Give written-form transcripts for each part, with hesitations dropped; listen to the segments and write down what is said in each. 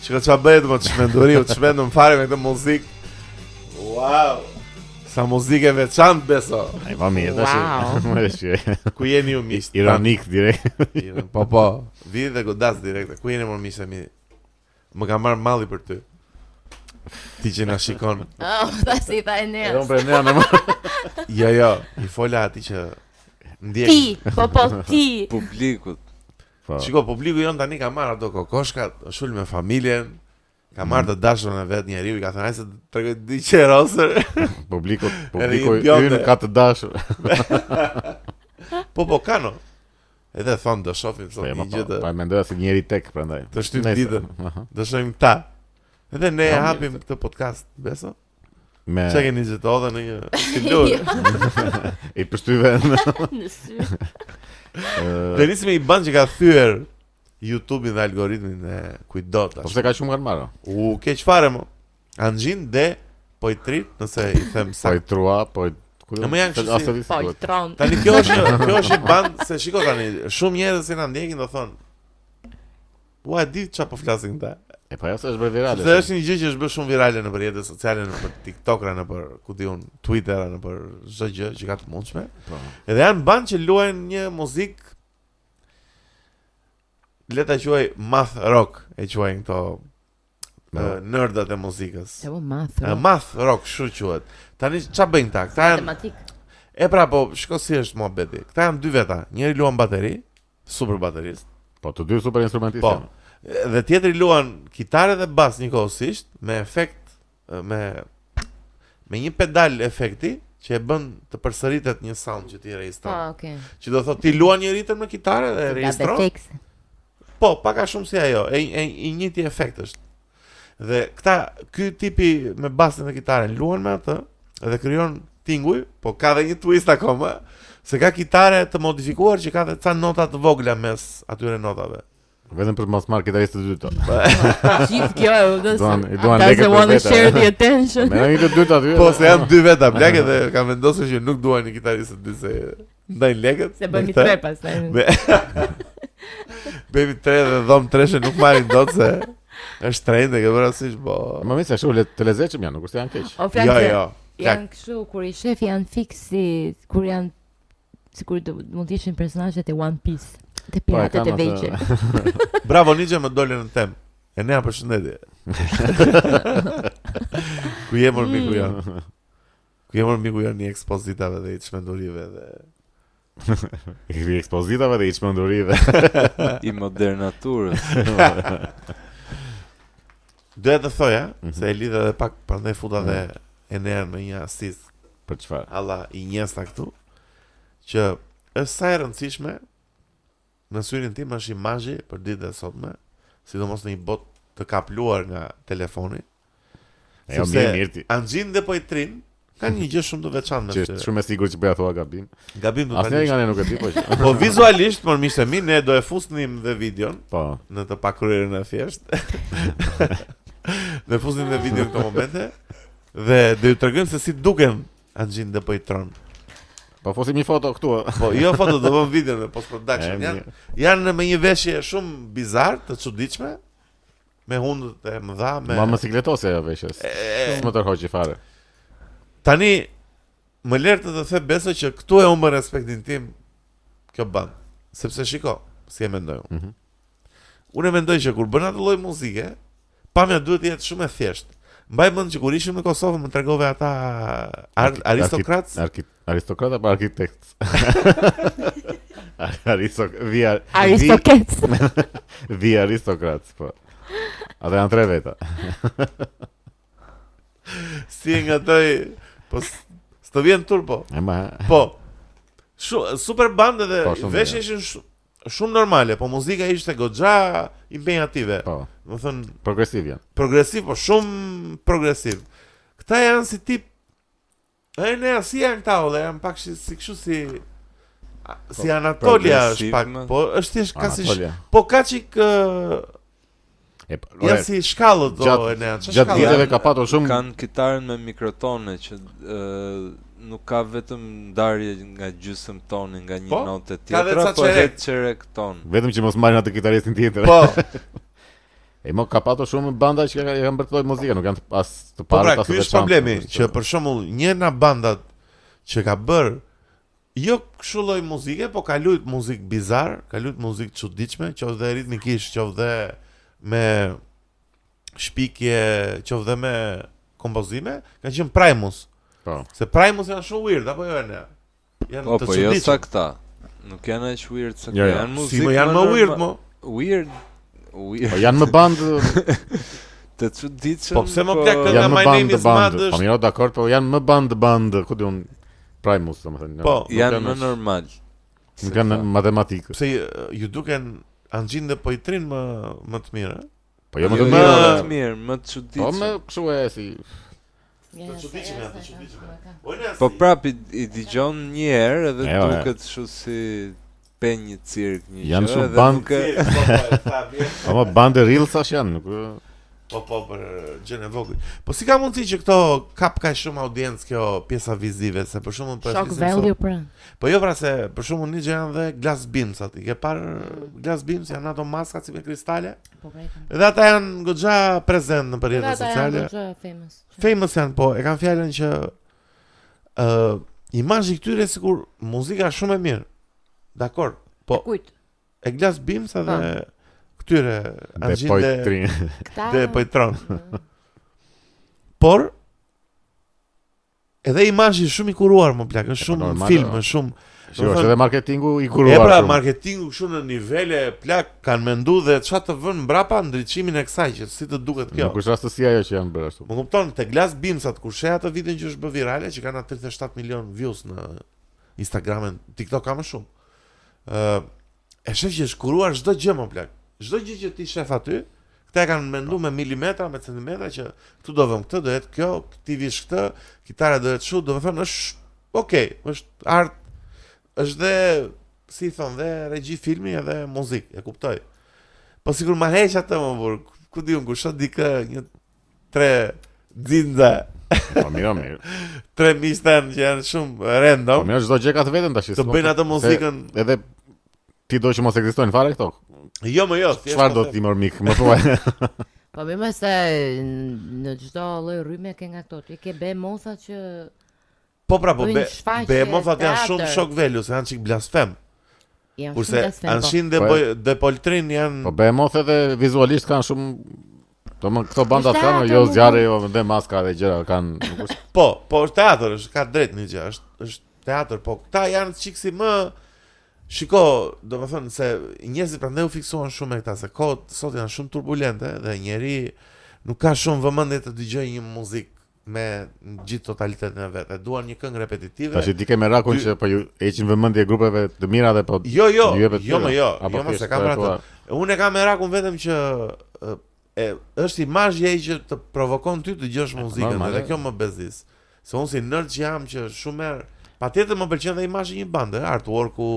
Që qa bëhet më të shmenduri, të shmendëm fare me këtë muzik. Wow! Sa muzike veçantë beso. Ai pa mirë, tash. Ku jeni ju miq? Ironik direkt. Po, vidi dhe godas direkt. Ku jeni më miq e mi? Më ka marrë malli për ty. Ti që na shikon. Ta si ta e nea. Edhe për ne në Jo, i fola ati që ndjek. Ti, po ti. Publikut. Shiko, publiku jon tani ka marrë ato kokoshkat, shul me familjen. Ka marrë të dashurën e vet njeriu, i ka thënë ai se tregoj di qerosër. Publiku idiote. ynë ka të dashur. Po kano. Edhe thon do shohim sot një gjë të. Pa mendoja se njëri tek prandaj. Të shtyp ditën. Do shohim ta. Edhe ne hapim këtë podcast, beso. Me Çka keni zëtodhe në një stilur. I përshtyve. Në sy. Denisme i ban që ka thyer YouTube-in dhe algoritmin e kujdo tash. Po pse ka shumë kanë marrë? Keq fare mo. Anxhin dhe po i trit nëse i them Po i saktë. trua, po i Në më janë kështu si- Po i tron. Tani kjo është i band se shiko tani, shumë njerëz që na ndjekin do thon. Ua di çfarë po flasin këta. E po ajo është bërë virale. Se është një gjë që është bërë shumë virale në rrjetet sociale, në për TikTok-ra, në për ku diun, Twitter-ra, në për çdo gjë që ka të mundshme. Po. Edhe janë band që luajnë një muzikë le ta quaj math rock, e quajnë këto nerdat e muzikës. Se po math. Math rock, kështu quhet. Tani ç'a bëjnë ta? Këta janë Matematik. e pra po, shiko si është muhabeti. Këta janë dy veta, njëri luan bateri, super baterist. Po të dy super instrumentistë. Po. Dhe tjetri luan kitare dhe bas njëkohësisht me efekt me një pedal efekti që e bën të përsëritet një sound që ti regjistron. Okay. Që do thotë ti luan një ritëm në kitare dhe regjistron. Po, pak a shumë si ajo, i njëjti efekt është. Dhe ky tipi me basin dhe kitaren luan me atë dhe krijon tinguj, po ka dhe një twist akoma, se ka kitare të modifikuar që ka dhe ca nota të vogla mes atyre notave. Vetëm për të mos marrë kitaristët e dytë. Gjithë kjo I duan lekët për want to veta. share the attention. Me një të dytë aty. Po, se janë dy veta blake dhe ka vendosur që nuk duan një kitarist të dy se ndajnë lekët. Se bëjmë tre pastaj. Bëjmë tre dhe dhom treshe nuk marrin dot se është trend e ke parasysh, po. Më mirë se ashtu të lezetshëm janë, nuk është janë keq. O fjalë. Jo. Janë kështu kur i shef janë fiksi, kur janë sikur mund të ishin personazhet e One Piece, të piratët e vegjël. Bravo Ninja, më dole në temë. E nea përshëndetje. Ku je mor miku janë? Ku je mor miku janë një ekspozitave dhe i çmendurive dhe I ekspozitave dhe i çmendurive. I modernaturës. doja të thoja se e lidhe edhe pak prandaj futa dhe e nea në një asist Për çfarë? alla i njesta këtu që është sa e rëndësishme në syrin tim është imazhi për ditët e sotme, sidomos në një botë të kapluar nga telefoni. Jo, mirë ti. Anxhin dhe po i trin kanë një gjë shumë të veçantë Që është shumë e sigurt që bëja thua gabim. Gabim do Asnjëri nga ne nuk e di po që. Po vizualisht, por miqtë mi, ne do e fusnim dhe videon Po. në të pakryrën e thjesht. Ne fusnim dhe videon këto momente dhe do ju tregojmë se si duken Anxhin dhe po i tron. Po fosim një foto këtu. Po jo foto, do vëm video në post production. Janë me një veshje shumë bizar, të çuditshme, me hundët e mëdha, me Ma mosikletosi ajo veshjes. S'më tërhoqi fare. Tani më lër të the beso që këtu e humbën respektin tim kjo band. Sepse shiko, si e mendoj unë. Unë e mendoj që kur bën atë lloj muzike, pamja duhet të jetë shumë e thjeshtë. Mbaj mend që kur ishim në Kosovë më tregove ata aristokrats. Aristokrat apo arkitekt? Aristokets. Vi aristokrat, po. Ata janë tre veta. Si nga toj, po s'to vjen turpo. Po. Super band edhe veshje ishin shumë normale, po muzika ishte goxha impenjative. Po. Do thon progresiv janë. Progresiv, po shumë progresiv. Këta janë si tip ne si janë këta, dhe janë pak si kështu si Anatolia është pak, po është thjesht ka si po ka çik Ja si shkallët gjatë viteve ka patur shumë kanë kitarën me mikrotone që nuk ka vetëm ndarje nga gjysmë toni nga një note tjetra, po vetë çerek ton. Vetëm që mos marrin atë kitaristin tjetër. Po. Mo ka patur shumë banda që kanë bërtuar muzikë, nuk janë as të parë as të veçantë. Ky është problemi, që për shembull një nga bandat që ka bër jo kështu lloj muzike, po ka luajt muzikë bizar, ka luajt muzikë çuditshme, qoftë ritmikisht, qoftë me shpikje, qoftë me kompozime, ka qenë Primus. Po. Se Primus janë shumë weird apo jo ne? Janë të çuditshëm. Po jo sa këta. Nuk janë as weird sa këta, janë muzikë. Si janë më weird mo? Weird. Po janë më bandë të çuditshëm. Po pse më plak kënga My Name Is Mad? Po mirë, dakord, po janë më bandë, ku diun Primus, domethënë. Po, janë më normal. Nuk kanë matematikë. Pse ju duken anxhinde po i trin më të mirë? Po jo më të mirë, më të çuditshëm. Po më kështu e si të çuditshëm. Po prap i dëgjon një herë edhe duket kështu si pe një cirk një gjë. Janë shumë bandë. Po më bandë reelsash janë, nuk. Po për gjën e vogël. Po si ka mundësi që këto kap kaq shumë audiencë kjo pjesa vizive, se për shembull po shock value pra. Po jo pra se për shembull një gjë janë dhe glass beams aty. Ke parë glass beams janë ato maska si me kristale? Po pra. Edhe ata janë goxha prezent në rrjetet sociale. Ata janë famous. Famous janë, po e kanë fjalën që imazhi këtyre sikur muzika shumë e mirë. Dakor. Po. E glass beams edhe këtyre anxhinde dhe pojtron. Por edhe imazhi shumë i kuruar më plak, është shumë film, është shumë. Është edhe marketingu i kuruar. Pra marketingu kështu në nivele plak kanë menduar dhe çfarë të vënë mbrapa ndriçimin e kësaj që si të duket kjo. Nuk është rastësia ajo që janë bërë ashtu. Më kupton, te Glass Beamsat kur sheh atë videon që është bë virale, që kanë 37 milion views në Instagram, TikTok ka më shumë. E shef që është kuruar çdo gjë më plak. Çdo gjë që ti shef aty, këta e kanë menduar me milimetra, me centimetra që këtu do vëm këtë, do jetë kjo, ti vish këtë, kitara do jetë kështu, do të thonë është okay, është art, është dhe si thon dhe regji filmi edhe muzikë, e kuptoj. Po sikur ma heq atë më burr, ku diun ku shoh dikë një 3 xinza. Po mirë. 3 mistan që janë shumë random. Po mirë, çdo gjë ka të vetën tash. Të bëjnë atë muzikën edhe ti do që mos ekzistojnë fare këto. Jo, më jo. Çfarë do ti mor mik, më thuaj. Po më se në çdo lloj rrymë ke nga këto. Ti ke bemotha që po pra, po bemothat janë shumë shock value, se janë çik blasfem. Kurse anshin dhe poltrin janë. Po bemoth edhe vizualisht kanë shumë. Domthon këto banda kanë jo zjarre, jo dhe maska dhe gjëra kanë. Po është teatr, është ka drejt një gjë, është teatr, po këta janë çik si më. Shiko, do më thënë se njerëzit prandaj u fiksuan shumë me këta, se kohët sot janë shumë turbulente dhe njeri nuk ka shumë vëmendje të dëgjojë një muzikë me gjithë totalitetin e vet. Duan një këngë repetitive. Tash ti ke merakun që po ju heqin vëmendje grupeve të mira dhe po Jo, mos e kam atë. Unë e kam merakun vetëm që është imazhi ai që të provokon ty të dëgjosh muzikën, dhe kjo më bezdis. Se unë si nerd që jam që shumë herë patjetër më pëlqen dhe imazhi një bande, artworku.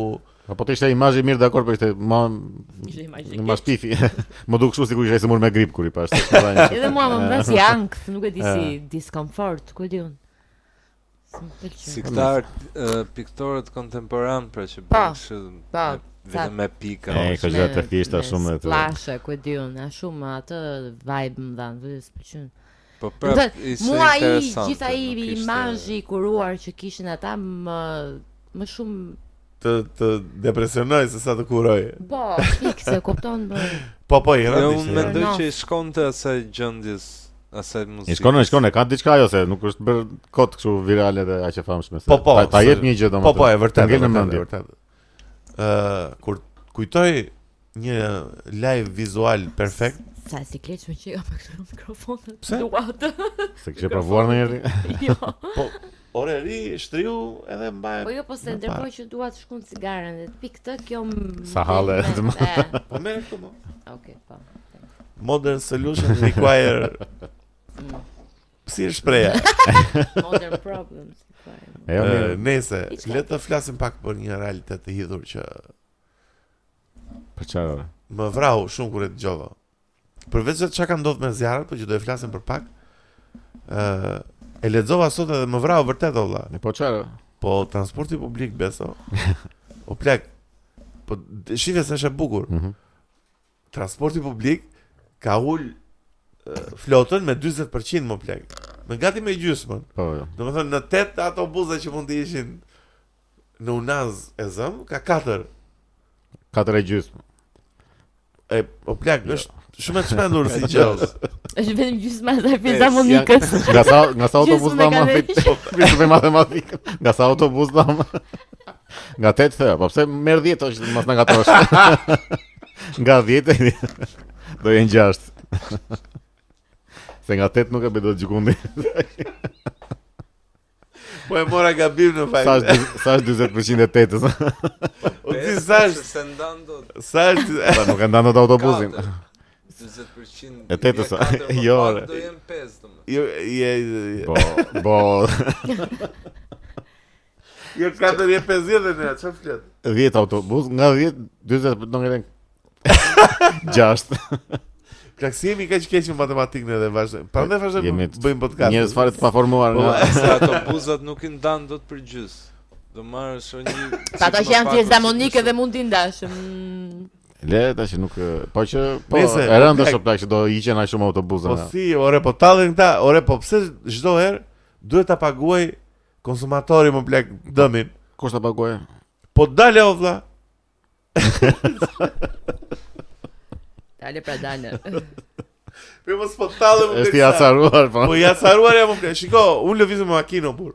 Po të ishte imazhi mirë, dakor, po ishte imazh pifi. Më duk kështu sikur ishte smur me grip kur i pash. Edhe mua më mbas i ankth, nuk e di si discomfort, ku e di unë. Si këta piktorët kontemporan pra që bën kështu vetëm me pika. Ka gjëra të thjeshta shumë të. Flashe, ku e di unë, shumë atë vibe më dhan, vetë s'pëlqen. Po prap mua gjithë ai imazhi i kuruar që kishin ata më shumë të depresionoj se sa të kuroj. Po, fikse, kupton bë. Po i rëndë. Unë mendoj që i shkonte asaj gjendjes, asaj muzikë. I shkon, ka diçka ajo se nuk është bërë kot kështu virale dhe aq e famshme. Ta jep një gjë domosdoshmë. Po, e vërtet. Kur kujtoj një live vizual perfekt. Sa si kleç më që jo me këtë mikrofon të duat. Se kishe provuar ndonjëherë? Jo. Po ore ri shtriu edhe mbaj. Po jo, po se ndërkohë që dua të shkon cigaren dhe të pik këtë, kjo sa halle. Po merr këtu më. Okej, po. Modern solution require. Si është shpreha? Modern problems. Nëse le të flasim pak për një realitet të hidhur që për çfarë? Më vrau shumë kur e dëgjova. përveç se çka ka ndodhur me zjarret, po që do të flasim për pak. E lexova sot edhe më vrau vërtet valla. Po çfarë? Po transporti publik beso. O plak. Po shife se është e bukur. Transporti publik ka ul flotën me 40% më plak. Me gati me gjysmën. Po. Domethënë në 8 autobuza që mund të ishin në Unaz e Zëm, ka 4. 4 e gjysmë. O plak, është shumë e çmendur si gjë. Është vetëm gjysma e Fiza Monikës. Nga sa autobus dama me matematikë. Nga sa autobus dama. Nga 8 thë, po pse merr 10 është mos na gatosh. Nga 10 do jenë 6. Se nga 8 nuk e bëj dot gjikundi. Po e mora gabim në fakt. Sa është 40% e 8-s? O ti sa është se ndan dot. Sa është? Sa nuk e ndan dot autobusin. 40% e 8-s. Jo. Do jem 5 domun. Jo, Po. Jo 4 e 50 ne, çfarë flet? 10 autobus, nga 10 40 do ngelen 6. Klaksimi ka që keqë në matematikën edhe vazhdojmë. Prandaj vazhdojmë bëjmë podcast. Njerëz fare të paformuar nga se autobuzat nuk i ndan dot për gjys. Do marrësh një. Ata që janë Fiza Monikë dhe mund t'i ndash. Le tash nuk po që po e rëndë është plak që do hiqen aq shumë autobuza. Po si, ore po tallën këta, ore po pse çdo herë duhet ta paguaj konsumatori më plak dëmin. Kush ta paguaj? Po dale o vlla. Dale pra dale. Po mos po tallëm. Është i acaruar po. Po i acaruar jam më. Shiko, unë lëviz me makinë burr.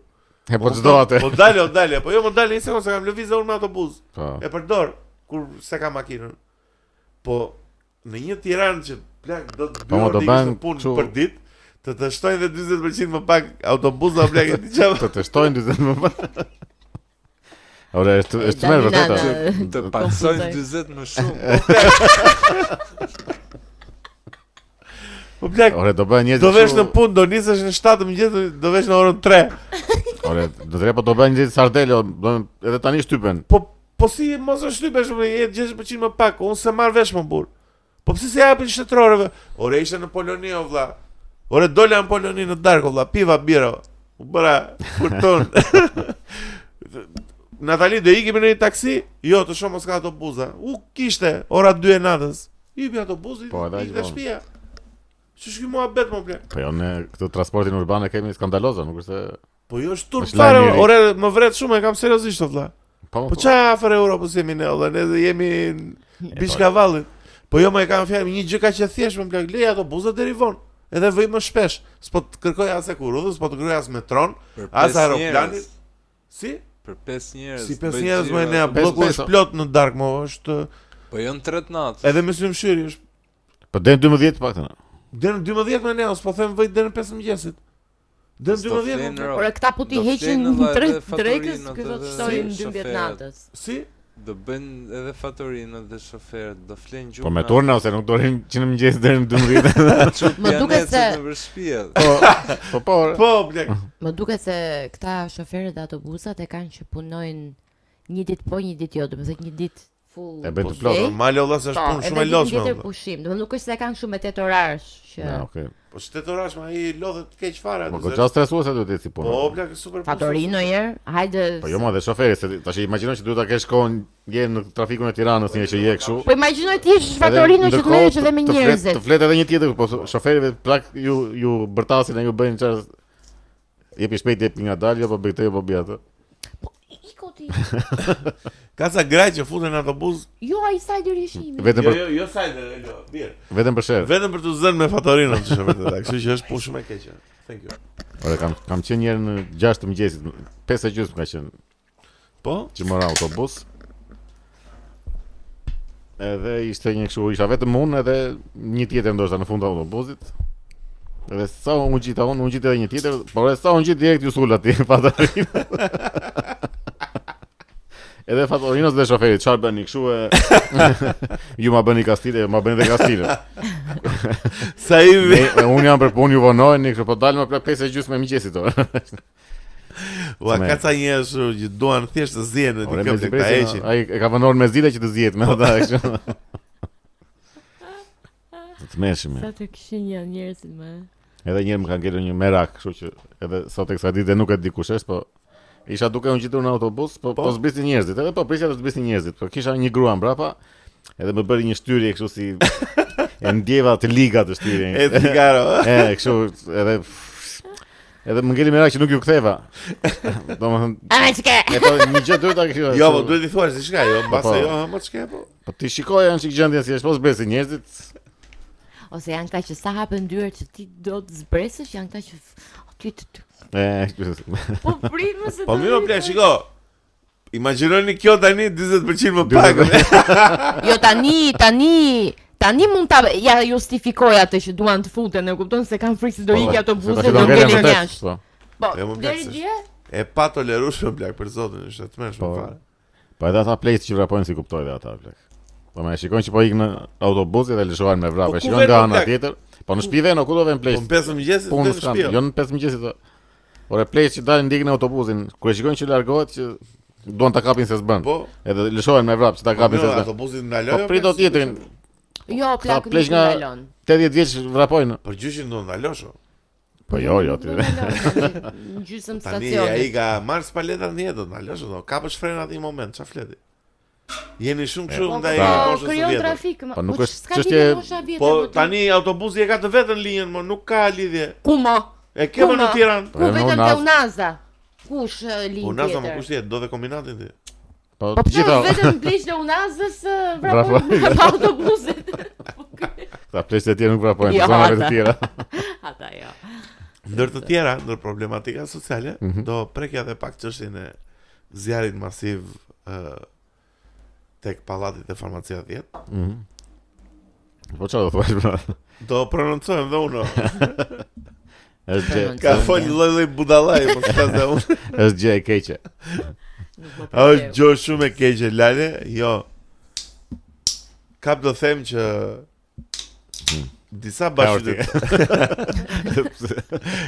E po çdo atë. Po dale, po jo më dale një sekondë se kam lëvizë unë me autobus. Po. E përdor kur se kam makinën. Po në një Tiranë që plak do të bëjë një punë për ditë, të shtojnë dhe 40% më pak autobusa plak e di çfarë. Të shtojnë 40% më pak. Ora, është merr vërtet. Të paksojnë 40 më shumë. Po plak. Ora, do bëjnë njerëz. Do vesh në punë, do nisesh në 7 mëngjes, do vesh në orën 3. Ora, do të do bëjnë njerëz sardelo, edhe tani shtypen. Po si mos e shtypesh me 60% më pak, unë se marr vesh më burr. Po pse se japin shtetërorëve? Ora ishte në Poloni o vlla. Ora dola në Poloni në darkë vlla, piva bira. U bëra furton. Natali do ikim në një taksi? Jo, të shoh mos ka autobuza. U kishte ora 2 e natës. Hypi autobusi i dhe shtëpia. Ç'është ky muhabet më blen? Po jo, ne këtë transportin urban e kemi skandaloza, nuk është se po jo është turp fare, ore më vret shumë, e kam seriozisht valla. Po ç'a afër Europës jemi ne, valla, ne jemi bishkavallit. Po jo më e kam fjalë, një gjë kaq e thjeshtë më blen, lej autobuzat deri vonë. Edhe vëj më shpesh. S'po të kërkoj as kurrë, s'po të kërkoj as metron, as aeroplanit. Si? Për 5 njerëz. Si 5 njerëz më ne bloku është plot në darkë më është. Po jo në 3 natë. Edhe me symshiri është. Po deri në 12 paktën. Deri në 12 më ne, s'po them vëj deri në 5 mëngjesit. Deri në 12. Ora këta po ti heqin drekës, këto të shtojnë në 12 natës. Si? Do bëjnë edhe fatorinë dhe shoferët, do flen gjumë. Po me turna ose nuk do rin që në mëngjes deri në 12. Më duket se në shtëpi. Po. Blek. Më duket se këta shoferët e autobusat e kanë që punojnë një ditë po, një ditë jo, do të thënë një ditë full. E bën të plot. Normale valla se është punë shumë e lodhshme. Një ditë pushim, do nuk është se kanë shumë 8 orësh që. Ja, okay. Po 8 orësh më ai lodhet keq fare atë. Po goxha stresuese duhet të si punë. Po blek super. Fatorino herë, hajde. Po jo më dhe shoferi, se tash imagjinoj që duhet ta kesh kohën dje në trafikun e Tiranës një që je kështu. Po imagjinoj ti je fatorino që të merresh edhe me njerëzit. Të flet edhe një tjetër, po shoferive plak ju bërtasin e ju bëjnë çfarë jepi shpejt jepi ngadalë, po bëj këtë, po bëj atë. Po iko ti. Ka sa graj që futen në autobus? Jo, ai sa deri shimi. Vetëm për jo sa deri, jo, mirë. Vetëm për shef. Vetëm për të zënë me fatorinon, ç'është vërtet. Kështu që është punë shumë e keqe. Thank you. Ora kam qenë një herë në 6 të mëngjesit, 5:30 ka qenë. Po? Që mora autobus. Edhe ishte një kështu, isha vetëm unë edhe një tjetër ndoshta në fund të autobusit. Edhe sa unë gjita edhe një tjetër, por sa unë gjit direkt ju sul aty fatorinë. Edhe fatorinos dhe shoferit, çfarë bëni kështu e ju ma bëni kastile, ma bëni dhe kastile. Sa i unë jam për punë, ju vonojni, kështu po dalë më 5:30 me mëngjesit orë. Ua, ka ca njerëz që duan thjesht të zihen në dikë tek ta heqin. Ai e ka vënë me zile që të zihet me ata kështu. Të mëshëm. Sa të kishin janë njerëzit më. Edhe një herë më ka ngelur një merak, kështu që edhe sot e kësaj dite nuk e di kush është, po isha duke unë gjitur në autobus, po zbrisnin njerëzit. Edhe po prisja të zbrisnin njerëzit, po kisha një grua mbrapa, edhe më bëri një shtyrje kështu si e ndjeva të liga të shtyrjen. E cigaro. Kështu edhe më ngeli merak që nuk ju ktheva. Domethënë, po një gjë duhet ta kishë. Jo, po duhet i thuash diçka, jo, mbase jo, më çka po. Po ti shikoja në çik gjendjen si është, po zbresin njerëzit. Ose janë këta që sa hapen dyert që ti do të zbresësh, janë këta që po primë se. Po mirë, plak, shiko. Imagjinoni kjo tani 40% më pak. Jo tani mund ta ja justifikoj atë që duan të futen, e kupton se kanë frikë se do ikë autobusi do ngelin jashtë. Po, deri dje? E pa tolerueshme plak për zotin, është të mëshme fare. Po edhe ata plejt që vrapojnë si kuptoj dhe ata plak. Po më shikojnë që po ikën në autobus dhe lëshohen me vrapë, shikojnë nga ana tjetër. Po në shtëpi vjen, ku do vjen plejt? Po në 5 mëngjesit në shtëpi. Jo në 5 mëngjesit. Por e plejt që dalin ndikën në autobusin, kur e shikojnë që largohet që duan ta kapin se s'bën. Po. Edhe lëshohen me vrapë që ta kapin se s'bën. Autobusin ndaloj. Po prit do tjetrin. Jo, plak nuk ndalon. 80 vjeç vrapojnë. Për gjyshin do ndalosh. Po jo ti. Gjysmë stacion. Tani ai ka marr spaleta në jetë do ndalosh do. Kapësh frenat në një moment, çfarë fleti? Jeni shumë kështu ndaj moshës së krijon trafik. Po nuk është çështje. Po tani autobusi e ka të vetën linjën, mo nuk ka lidhje. Ku mo? E kemë në Tiranë. Ku vetëm te Unaza. Kush linjë? Unaza më kush jetë, do dhe kombinatin ti. Po gjithë vetëm pleqë të Unazës vrapojnë autobusit. Ta pleqë të tjerë nuk vrapojnë, zonave të tjera. Ata jo. Ndër të tjera, ndër problematika sociale, do prekja dhe pak çështjen e zjarrit masiv tek pallatit e farmacia 10. Po çfarë do thuash bra? Do prononcojmë dhe uno. Është ka fol lloj budallaj, po ka dhe unë. Është gjë e keqe. Është gjë shumë e keqe, Lale, jo. Kap do them që disa bashkë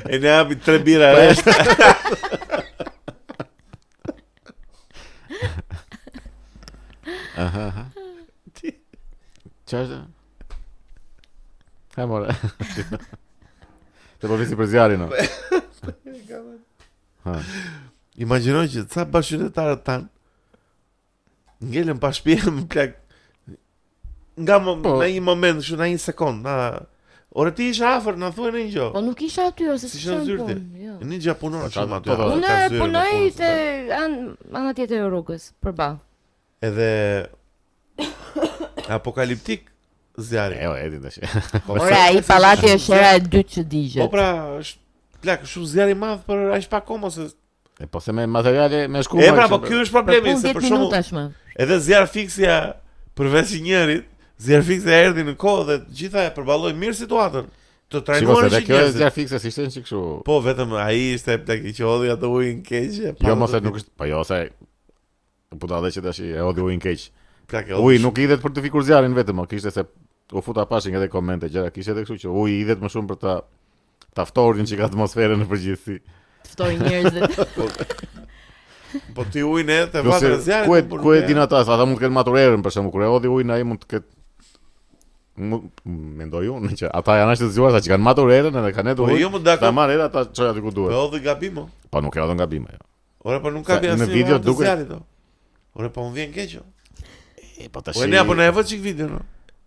e ne hapi 3 bira rresht. Aha. Çfarë? Ha mora. Të po visi për zjarin, no? Imagjinoj që ca bashkëqytetarët tanë ngelen pa shtëpi më plak nga në një moment, kështu në një sekond, ore ti isha afër, na thuaj një gjë. Po nuk isha aty ose si çfarë punë. Një gjë punor shumë aty. Unë punoj te ana tjetër e rrugës, përballë. Edhe apokaliptik zjarri. Jo, edi tash. Ora, ai pallati është era e dytë që digjet. Po pra, është plak shumë zjarr i madh për aq pak kohë mos. Po se me materiale me shkruaj. E pra, po ky është problemi se për shkakun edhe zjarr fiksja përveç i njërit, zjarr fiksja erdhi në kohë dhe gjitha e përballoi mirë situatën. Të trajnuar si kjo zjarr fiksja si ishte kështu. Po vetëm ai ishte plak i qodhi ato ujin keq. Jo mos e nuk është, po jo se po dalë që tash e hodhi ujin keq. Plak e uji nuk idhet për të fikur zjarrin vetëm, kishte se u futa pashin edhe komente gjëra, kishte edhe kështu që uji idhet më shumë për ta ftorin çka atmosferën në përgjithësi. Ftorin njerëzit. Po ti ujin e të vatra zjarrit. Ku e din ata mund të kenë matur erën për shembull, kur e hodhi ujin ai mund të ketë mendoj unë që ata janë ashtu të zgjuar sa që kanë matur erën edhe kanë hedhur ujin. Ta marrë era ata çoj aty ku duhet. Po hodhi gabim. Po nuk e hodhën gabim ajo. Ora po nuk ka asnjë në video duket. Ora po më vjen keq. Po tash. Po ne apo na e vë çik video no.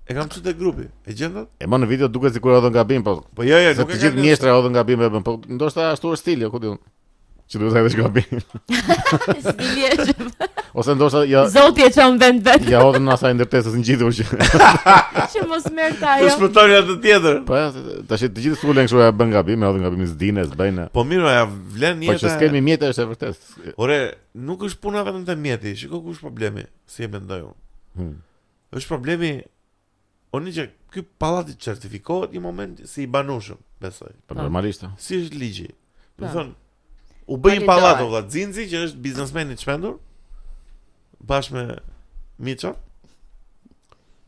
E kam çu te grupi. E gjendat? E më në video duket sikur hodhën gabim, po. Po jo, nuk e kam. Të gjithë mjeshtra hodhën gabim, po ndoshta ashtu është stili, ku diun. Që duhet të hedhësh gabim. Stili është. Ose ndoshta ja Zoti e çon vend vet. Ja hodhën në asaj ndërtesës ngjitur që. Që mos merr ta ajo. Të shpëtoni atë tjetër. Po tash të gjithë sulen kështu ja bën gabim, hodhën gabim zdinë, s'bëjnë. Po mirë, ja vlen jeta. Po që s'kemi mjete është e vërtetë. Ore, nuk është puna vetëm te mjeti, shikoj ku është problemi, si e mendoj unë. Është problemi oni që ky pallati certifikohet një moment si i banueshëm, besoj. Po normalisht. Si është ligji. Do thon, u bë një pallat valla Xinxhi që është biznesmen i çmendur bashkë me Miço.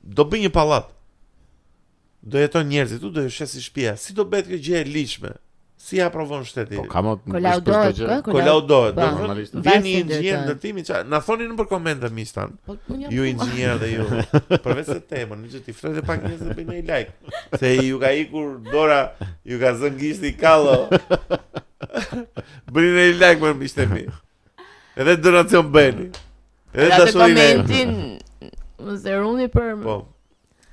Do bëj një pallat. Do jeton njerëzit, do shesi shtëpia. Si do bëhet kjo gjë e ligjshme? Si aprovon shteti? Po kam kolaudohet. Vjen një inxhinier ndërtimi, na thonin nëpër komente mistan. Ju inxhinier dhe ju. Përveç se temën, që ti flet pak njerëz të bëjnë like. Se ju ka ikur dora, ju ka zënë gishti kallo. Bëni një like më mishtemi. Edhe donacion bëni. Edhe dashurinë. Komentin mos e runi për. Po.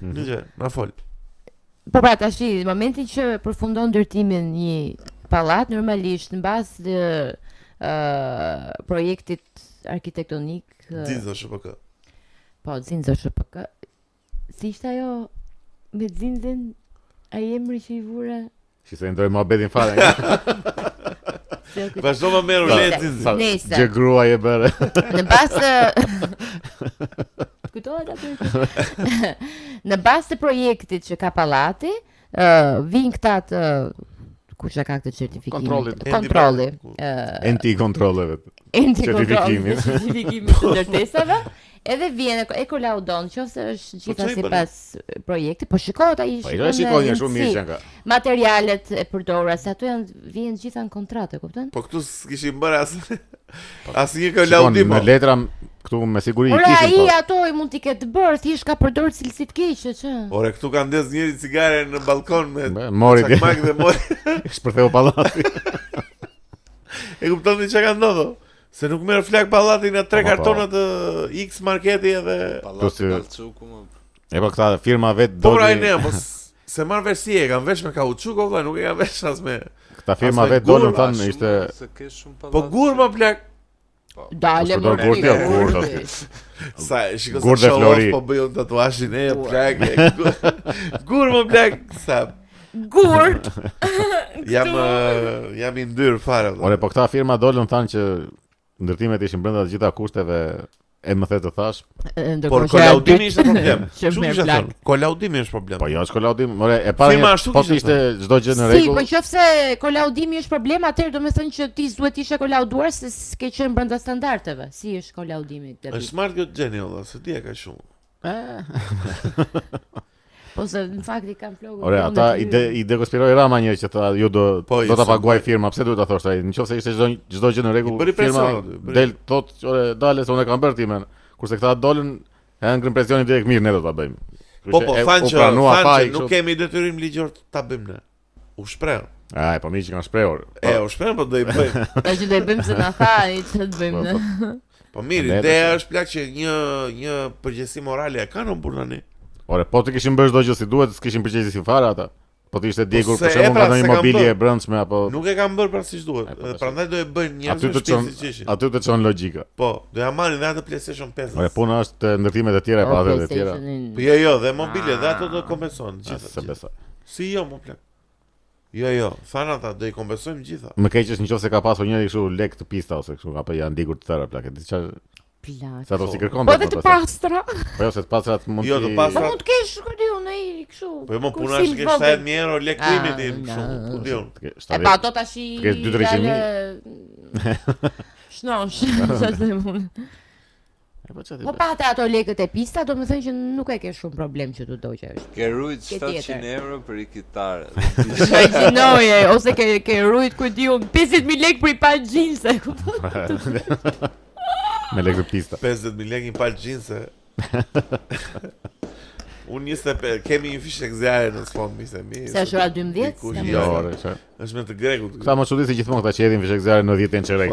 Nëse, na fol. Po pra tash, në momentin që përfundon ndërtimin një pallat, normalisht mbas projektit arkitektonik Zinzo SHPK. Po, Zinzo SHPK. Si ishte ajo me Zinzin, ai emri që i vure? Që se ndoj mohabetin fare. Vazhdo më merr le Zinzin. Gjë gruaj e bëre. Në bazë në bazë të projektit që ka pallati, vijnë këta të kush e ka këtë certifikim? Kontrolli. Anti-kontrolleve. Certifikimi të ndërtesave. Edhe vjen e kolaudon, nëse është gjithashtu sipas projektit, po shikohet ai shikon shumë mirë që materialet e përdorura, se ato vijnë gjitha në kontratë, kupton? Po këtu s'kishin bërë asnjë kolaudim. Me letra këtu me siguri kishin. Ora ai ato i mund t'i ketë bërë, thjesht ka përdorur cilësi të keqe, ç'ë. Ore këtu ka ndes njëri cigare në balkon me mori dhe mori. Shpërtheu pallati. E kupton ti çka ka ndodhur? Se nuk merr flak pallatin në 3 kartona të X marketi edhe pallati Balçuku më. E po këta firma vet doli. Po pra ne, mos se marr versi e kanë vesh me kauçuk valla, nuk e kanë vesh as me. Këta firma vet dolën thanë ishte se ke shumë pallati. Po gur më plak. Dale më gur. Sa shikoj se Flori po bëjon tatuazhin e plak. Gur më plak sa. Gur. Jam i ndyr fare. Ore po këta firma dolën thanë që ndërtimet ishin brenda të gjitha kushteve e më the të thash. Por kolaudimi ishte problem. Shumë ishte thënë. Kolaudimi është problem. Po jo, është kolaudim. More e para po ishte çdo gjë në rregull. Si, po nëse kolaudimi është problem, atëherë do të thonë që ti duhet ishe kolauduar se s'ke qenë brenda standardeve. Si është kolaudimi? Është smart kjo gjeni valla, se ti e ka shumë. Po se në fakt I kanë flokun. Ore, ata I dekonspiroi Rama një që tha ju do ta paguaj firma, pse duhet ta thosh ai? Nëse ishte çdo gjë në rregull, firma del thotë, ore, dale se unë kam bërë timen. Kurse këta dolën, e ngrin presionin direkt mirë, ne do ta bëjmë. Po thanë që nuk kemi detyrim ligjor ta bëjmë ne. U shpreh. Ai, po miq që kanë shprehur. U shpreh po do I bëjmë. Tash do I bëjmë se na tha ai ç'të bëjmë ne. Po mirë, ideja është plak që një përgjegjësi morale e kanë burr tani. Ore, po të kishin bërë çdo gjë si duhet, s'kishin përgjegjësi si fare ata. Po të ishte djegur për shembull në një mobilje e brendshme apo nuk e kanë bërë pra siç duhet. Prandaj do e bëjnë njerëz me shpejtësi që ishin. Aty të çon logjika. Po, do ja marrin edhe atë PlayStation 5. Ore, puna është ndërtimet e tjera e padhe të tjera. Po jo, dhe mobilje dhe ato do kompensohen gjithë. Si jo, më plak. Jo, thanë ata do I kompensojmë gjitha. Më keq është nëse ka pasur njëri kështu lek të pista ose kështu apo janë ndikur të tëra plak. Diçka sa do si kërkon. Po vetë të pastra. Po jo se të pastrat mund të pastra. Mund të kesh kodiun ai kështu. Po më puna është ke 70.000 euro lek limiti kështu, kodiun. E pa ato tash I ke 2-300.000. Shnosh, sa të mund. Po pa ato lekët e pista, do të thënë që nuk e ke shumë problem që tu doqë është. Ke rujt 700 euro për I kitare. Imagjinoje, ose ke rujt ku diun 50.000 lekë për I pa xhinse, kupton? Me lekë pista. 50.000 lekë I pa xhinse. Unë njëse kemi një fishek zjarë në sfond, mise mi. Se është ora 12? Jo, është me të grekut. Këta më çuditse gjithmonë këta që hedhin fishek zjarë në 10 çerek,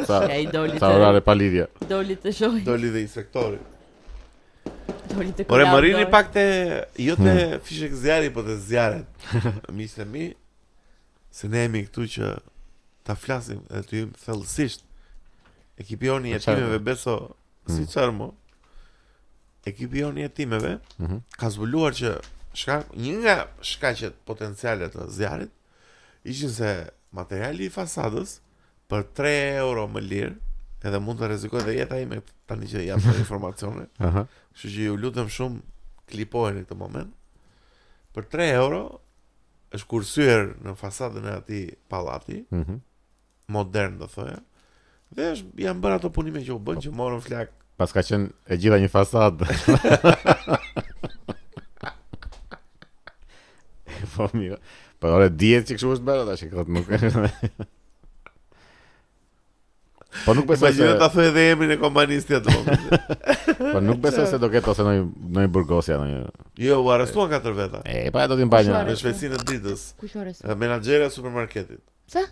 sa orare pa lidhje. Doli të shohim. Doli dhe inspektori. Doli të. Ore, më rini pak te jo te fishek zjarri, po te zjarret. Mise mi, se ne jemi këtu që ta flasim edhe të jemi thellësisht. Ekipi joni I jetimeve beso si çfarë mo. Ekipi joni I jetimeve ka zbuluar që një nga shkaqet potenciale të zjarrit ishin se materiali I fasadës për 3 euro më lirë, edhe mund të rrezikoj dhe jeta ime tani që jam të informacione. Kështu që ju lutem shumë klipojeni këtë moment. Për 3 euro është kursyer në fasadën e atij pallati, modern do thoya. Dhe janë bërë ato punime që u bën që morën flak. Pas ka qenë e gjitha një fasadë. Po mirë. Po ore dihet që kështu është bërë tash këtë nuk. Po nuk besoj se ta thoj edhe emrin e kompanisë atë moment. Po nuk besoj se do ketë ose ndonjë burgosja ndonjë. Jo, u arrestuan 4 veta. Pa do t'i mbajnë me shpejtësinë e ditës. Kush arrestuan? Menaxheri i supermarketit. Sa?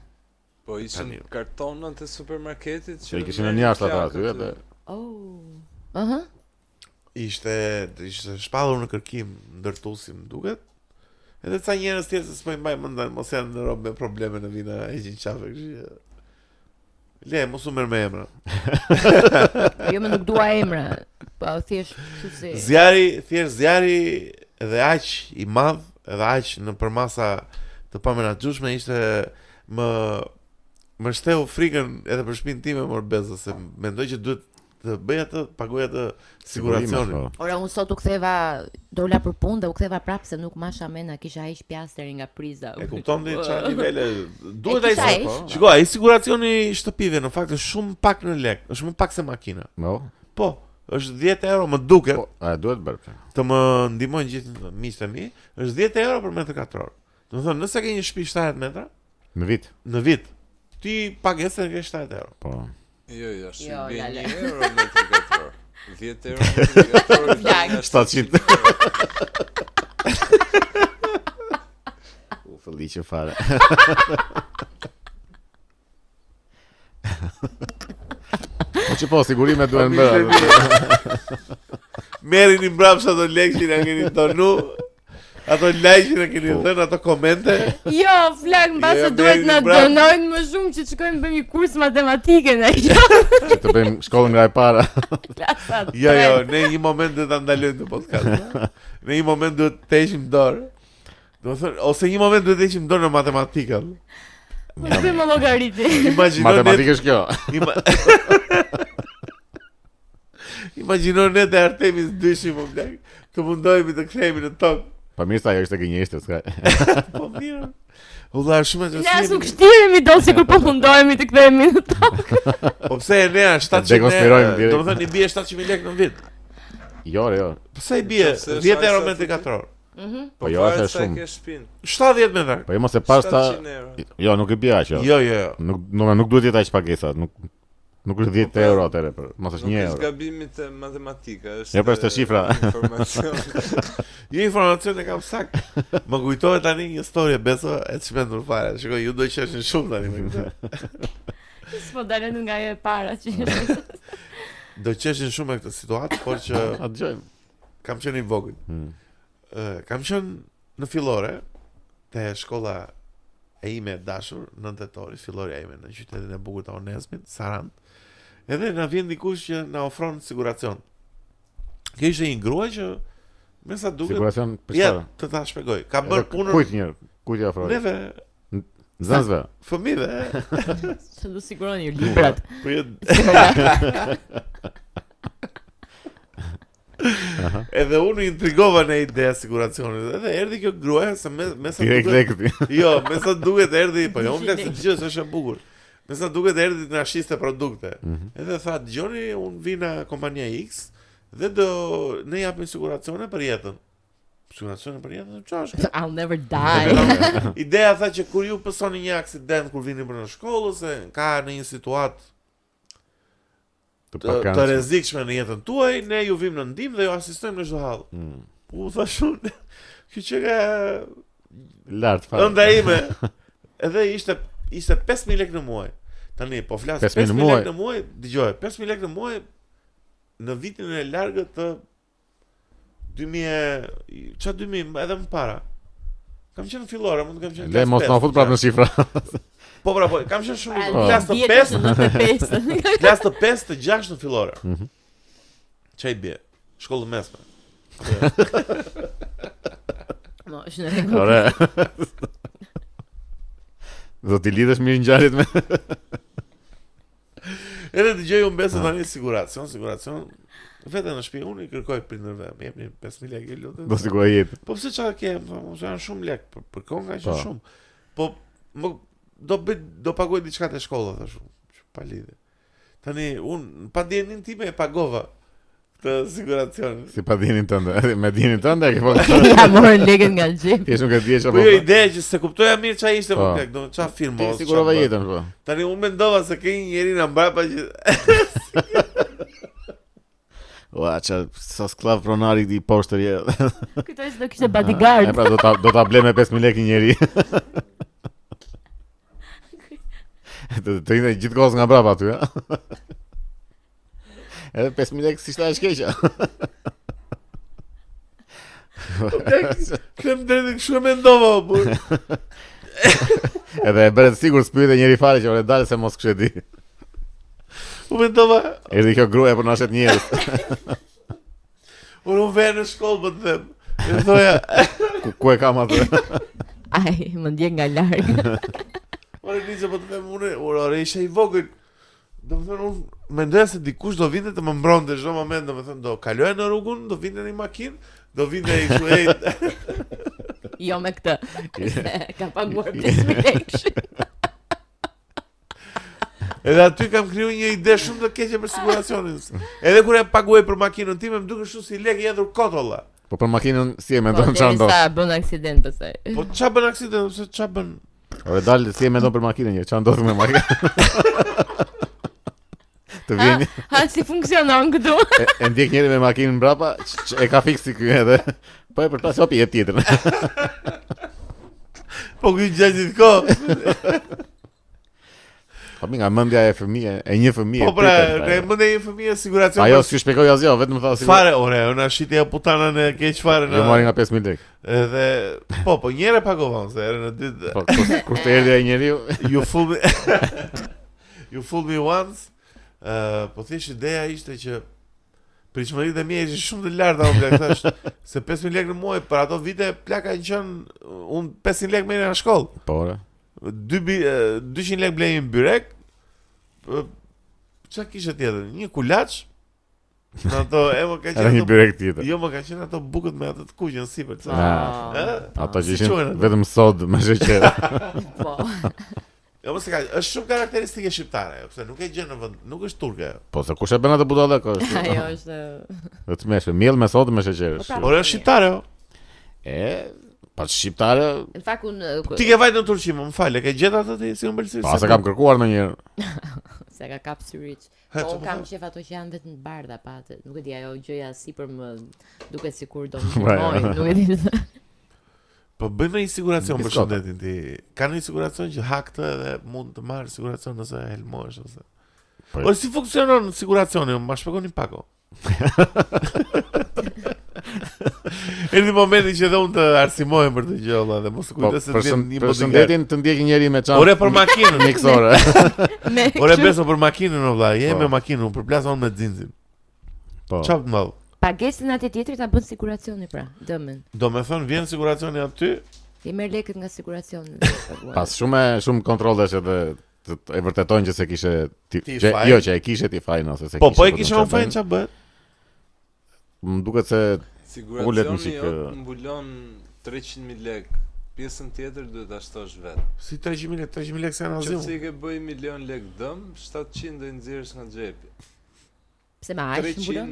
Po ishin kartonat e supermarketit që kishin në jashtë ata aty edhe. Aha. Ishte shpallur në kërkim ndërtuesim duket. Edhe ca njerëz tjerë se s'po i mbaj mend mos janë në rob me probleme në vina e gjin qafe kështu. Le, mos u merr me emra. Jo, më nuk dua emra. Po thjesht kështu si. Zjarri edhe aq i madh, edhe aq në përmasa të pamenaxhueshme ishte më shteu frikën edhe për shtëpinë time Morbeza se mendoj që duhet të bëj atë, paguaj atë siguracionin. Ora unë sot u ktheva, dola për punë dhe u ktheva prapë se nuk masha mena, kisha heq pjastëri nga priza. E kupton ti çfarë nivele duhet ai. Shikoj, ai siguracioni shtëpive në fakt është shumë pak në lek, është më pak se makina. Po, është 10 euro më duket. Po, a duhet bërë. Të më ndihmojnë gjithë miqtë e mi, është 10 euro për metër katror. Do të thonë, nëse ke një shtëpi 70 metra në vit, ti pagesën ke 70 euro. Po. Jo, shumë bie 1 euro metër katror. 10 euro metër katror. 700. U fëlliqe fare. Po që po, sigurime duen bërë. Merini mbrapsht ato lekë që nga keni tonu. Ato like që keni thënë, ato komente. Jo, flak, mbase duhet na donojnë më shumë që të shkojmë bëjmë një kurs matematike ne. Që të bëjmë shkollën nga e para. Jo, ne një moment duhet ta ndalojmë të podcast. Ne një moment duhet të heqim dorë. Do të thonë, ose një moment duhet të heqim dorë në matematikë. Mos bëjmë llogaritë. Matematikë është kjo. Imagjino ne të Artemis dyshim më blaq, të mundohemi të kthehemi në tokë. Pa mirë sa ajo ishte gënjeshtër, s'ka. Po mirë. U dha shumë të Ne as nuk shtiremi do sikur po mundohemi të kthehemi në tokë. Po pse e nea 700 euro? Do të thënë i bie 700.000 lekë në vit. Jo. Pse i bie 10 euro metër katror? Po jo, është shumë. 70 metra. Po jo mos e pas ta. Jo, nuk e bie aq. Jo. Nuk duhet jetë aq pagesa, nuk është 10 euro atëre për, mos është 1 euro. Nuk është gabimi të matematika, është. Jo, për është shifra. Informacion. Jo, informacion e kam sakt. Më kujtohet tani një story beso e çmendur fare. Shikoj, ju do të qeshin shumë tani me këtë. S'po dalën nga ajo e para që. Do qeshin shumë me këtë situatë, por që A dëgjojmë. Kam qenë i vogël. Kam qenë në fillore te shkolla e ime dashur, 9 tetori, filloria ime në qytetin e bukur të Onesmit, Sarand. Edhe na vjen dikush që na ofron siguracion. Kjo ishte një grua që me sa duket siguracion për çfarë? Ja, të ta shpjegoj. Ka bërë punën. Kujt i ofroi? Neve Zanzve. Fëmijëve. Se do siguroni librat. Po jo. Edhe unë intrigova në ideja siguracionit. Edhe erdhi kjo gruaja se me sa duket. Jo, me sa duket erdhi, po jo, unë se gjë është e bukur. Me sa duket erdhi të na shiste produkte. Edhe tha, dëgjoni, unë vi nga kompania X dhe ne japim siguracione për jetën. Siguracione për jetën? Çfarë është? I'll never die. Ideja tha që kur ju pësoni një aksident kur vini për në shkollë ose ka në një situatë të rrezikshme në jetën tuaj, ne ju vim në ndihmë dhe ju asistojmë në çdo hall. U thashun, kjo që ka lart fare. Ëndra ime. Edhe ishte 5000 lekë në muaj. Tani po flas 5000 lekë në muaj, dëgjoj, 5000 lekë në muaj në vitin e largët të 2000 edhe më para. Kam qenë fillore, mund të kam qenë. Le mos na fut prapë në shifra. Po, kam qenë shumë klas të 5. Klas të 5 të 6 në fillore. Çai bie? Shkollë mesme. No, është në rregull. Ore. Do t'i lidhesh mirë ngjarjet me. Edhe dëgjoj unë besoj tani siguracion. Vetëm në shtëpi unë i kërkoj prindërve, më jepni 5000 lekë lutem. Do siguroj jetë. Po pse çfarë kem? Janë shumë lekë, për kohë nga që shumë. Po do paguaj diçka te shkolla thash unë, pa lidhje. Tani unë pa dijenin time e pagova të siguracionit. Si pa dinin tënde, me dinin tënde e ke po. Ja morën lekën nga xhepi. Ti nuk e di çfarë. Po jo ide që se kuptoja mirë çfarë ishte po tek, do çfarë firmos. Ti sigurova jetën po. Tani unë mendova se ke një njeri na mbrapa që Ua, sa sklav pronari i poshtër je. Kujtoj se do kishte bodyguard. Pra do ta ble me 5000 lekë njëri. Të ide gjithkohës nga brapa aty, ha. Edhe 5000 lekë si shta e shkeqa. Kem drejtë kështu e mendova, po. Edhe e bëret sigur s'pyete njëri fare që ore dalë se mos kështë e di. U mendova. Erdhi kjo gruaja për na shet njerëz. Unë vjen në shkollë po të them. E thoja, ku e kam atë? Ai, më ndjek nga larg. Ore nisë po të them ore isha i vogël. Domethënë unë mendoja se dikush do vinte të më mbronte çdo moment, domethënë do kaloja në rrugun, do vinte në makinë, do vinte i kështu. Jo me këtë. Ka paguar 5000 lekë. Edhe aty kam kriju një ide shumë të keqe për siguracionin. Edhe kur e paguaj për makinën time, më duket shumë si lekë jetur kotolla. Po për makinën si e mendon çfarë ndodh? Sa bën aksident pastaj. Po ç'a bën aksident, ose ç'a bën? Ore dalë si e mendon për makinën një, çfarë ndodh me makinën? Të vjen. Ha si funksionon këtu? E ndjek njëri me makinën mbrapa, e ka fiksi ky edhe. Po e përplas hopi e tjetër. Po ky gjajit kohë. Po nga mendja e fëmijë, e një fëmijë. Po pra, ne mendja e një fëmijë siguracion. Ajo s'ju shpjegoj asgjë, vetëm tha sigurisht. Fare, ore, unë shitja putanën e keq fare në. Jo mori nga 5000 lekë. Edhe po njëre pagova se erë në dytë. Po kur të erdhi ai njeriu, you fooled me once. Po thjesht ideja ishte që pritshmëritë e mia ishin shumë të larta, unë thash se 5000 lekë në muaj për ato vite plaka kanë qenë unë 500 lekë merrja në shkollë. Po ore. 200 lekë blej një byrek. Çfarë kishte tjetër? Një kulaç. Në ato më ka qenë një byrek tjetër. Jo, më ka qenë ato bukët me ato të kuqen sipër. Ato që ishin vetëm sod me sheqer. Po. Jo, mos e ka, është shumë karakteristike shqiptare, sepse nuk e gjen në vend, nuk është turke. Po se kush e bën atë budallë është. Ajo është. Vetëm është miell me sod me sheqer. Por është shqiptare. Pas shqiptare. Në fakt ti ke vajt në Turqi, më fal, e ke gjetur atë ti si ëmbëlsir? Pa, se kam kërkuar ndonjëherë. Se ka kap syriç. Po kam shef ato që janë vetëm të bardha pa atë. Nuk e di, ajo gjëja sipër më duket sikur do të moj, nuk e di. Po bëjmë një siguracion për shëndetin ti. Ka një siguracion që ha këtë edhe mund të marrë siguracion nëse helmohesh ose. Po si funksionon siguracioni? Ma shpjegoni pak. Në momentin që dhe unë të arsimohem për të gjë valla dhe mos kujdes se të një për shëndetin të ndjek njëri me çantë. Ore për makinën miksore. Ore beso për makinën valla, je me makinën, unë përplas on me xhinxhin. Po. Çfarë të mall? Pagesën atë tjetër ta bën siguracioni pra, dëmën. Do me thënë vjen siguracioni aty? Ti merr lekët nga siguracioni. Pas shumë kontrollesh edhe e vërtetojnë që se kishe jo që e kishe ti fajin ose se kishe. Po e kishe unë fajin ç'a bëhet? Më duket se siguracioni mbulon 300.000 lekë. Pjesën tjetër duhet ta shtosh vetë. Si 300.000 lekë se janë azim. Nëse ke bëj 1.000.000 lekë dëm, 700 do i nxjerrësh nga xhepi. Pse më aq mbulon?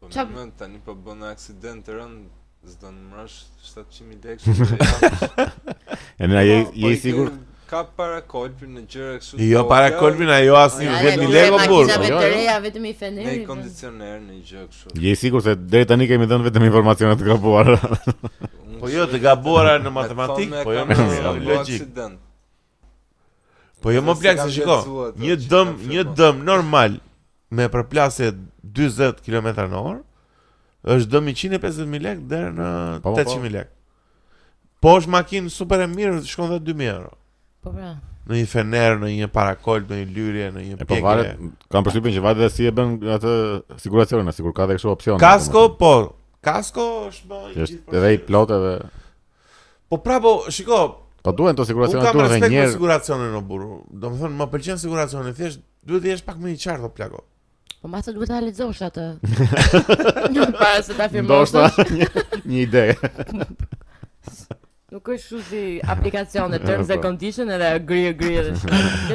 Po më tani po bën aksident të rënd, s'do të mrash 700.000 lekë. Je sigur ka para kolpin në gjëra kështu. Jo para kolpin, ajo asnjë 10.000 lekë burr. Makina të reja vetëm i fenerit. Me kondicioner në gjë kështu. Je sigur se deri tani kemi dhënë vetëm informacione të gabuara. Po jo të gabuara në matematikë, po jo në logjik. Po jo më plak se shiko. Një dëm normal me përplasje 40 km/h është dëm 150.000 lekë deri në 800.000 lekë. Po është makinë super e mirë, shkon dhe 2.000 euro. Po pra. Në një fener, në një parakolp, në një lyrje, në një pjekje. Po varet, kam përshtypjen që varet dhe si e bën atë siguracionin, sikur ka dhe kështu opsione. Kasko, po. Kasko është më i gjithë. Është edhe i plot edhe. Po prapo, shiko. Po duhen to siguracione turp edhe njerë. Unë kam respekt për siguracionin o burr. Domethënë më pëlqen siguracioni, thjesht duhet të jesh pak më i qartë o plako. Po ma të duhet ta lexosh atë. Para se ta firmosh. Ndoshta një ide. Nuk është kështu si aplikacione terms and condition edhe agree.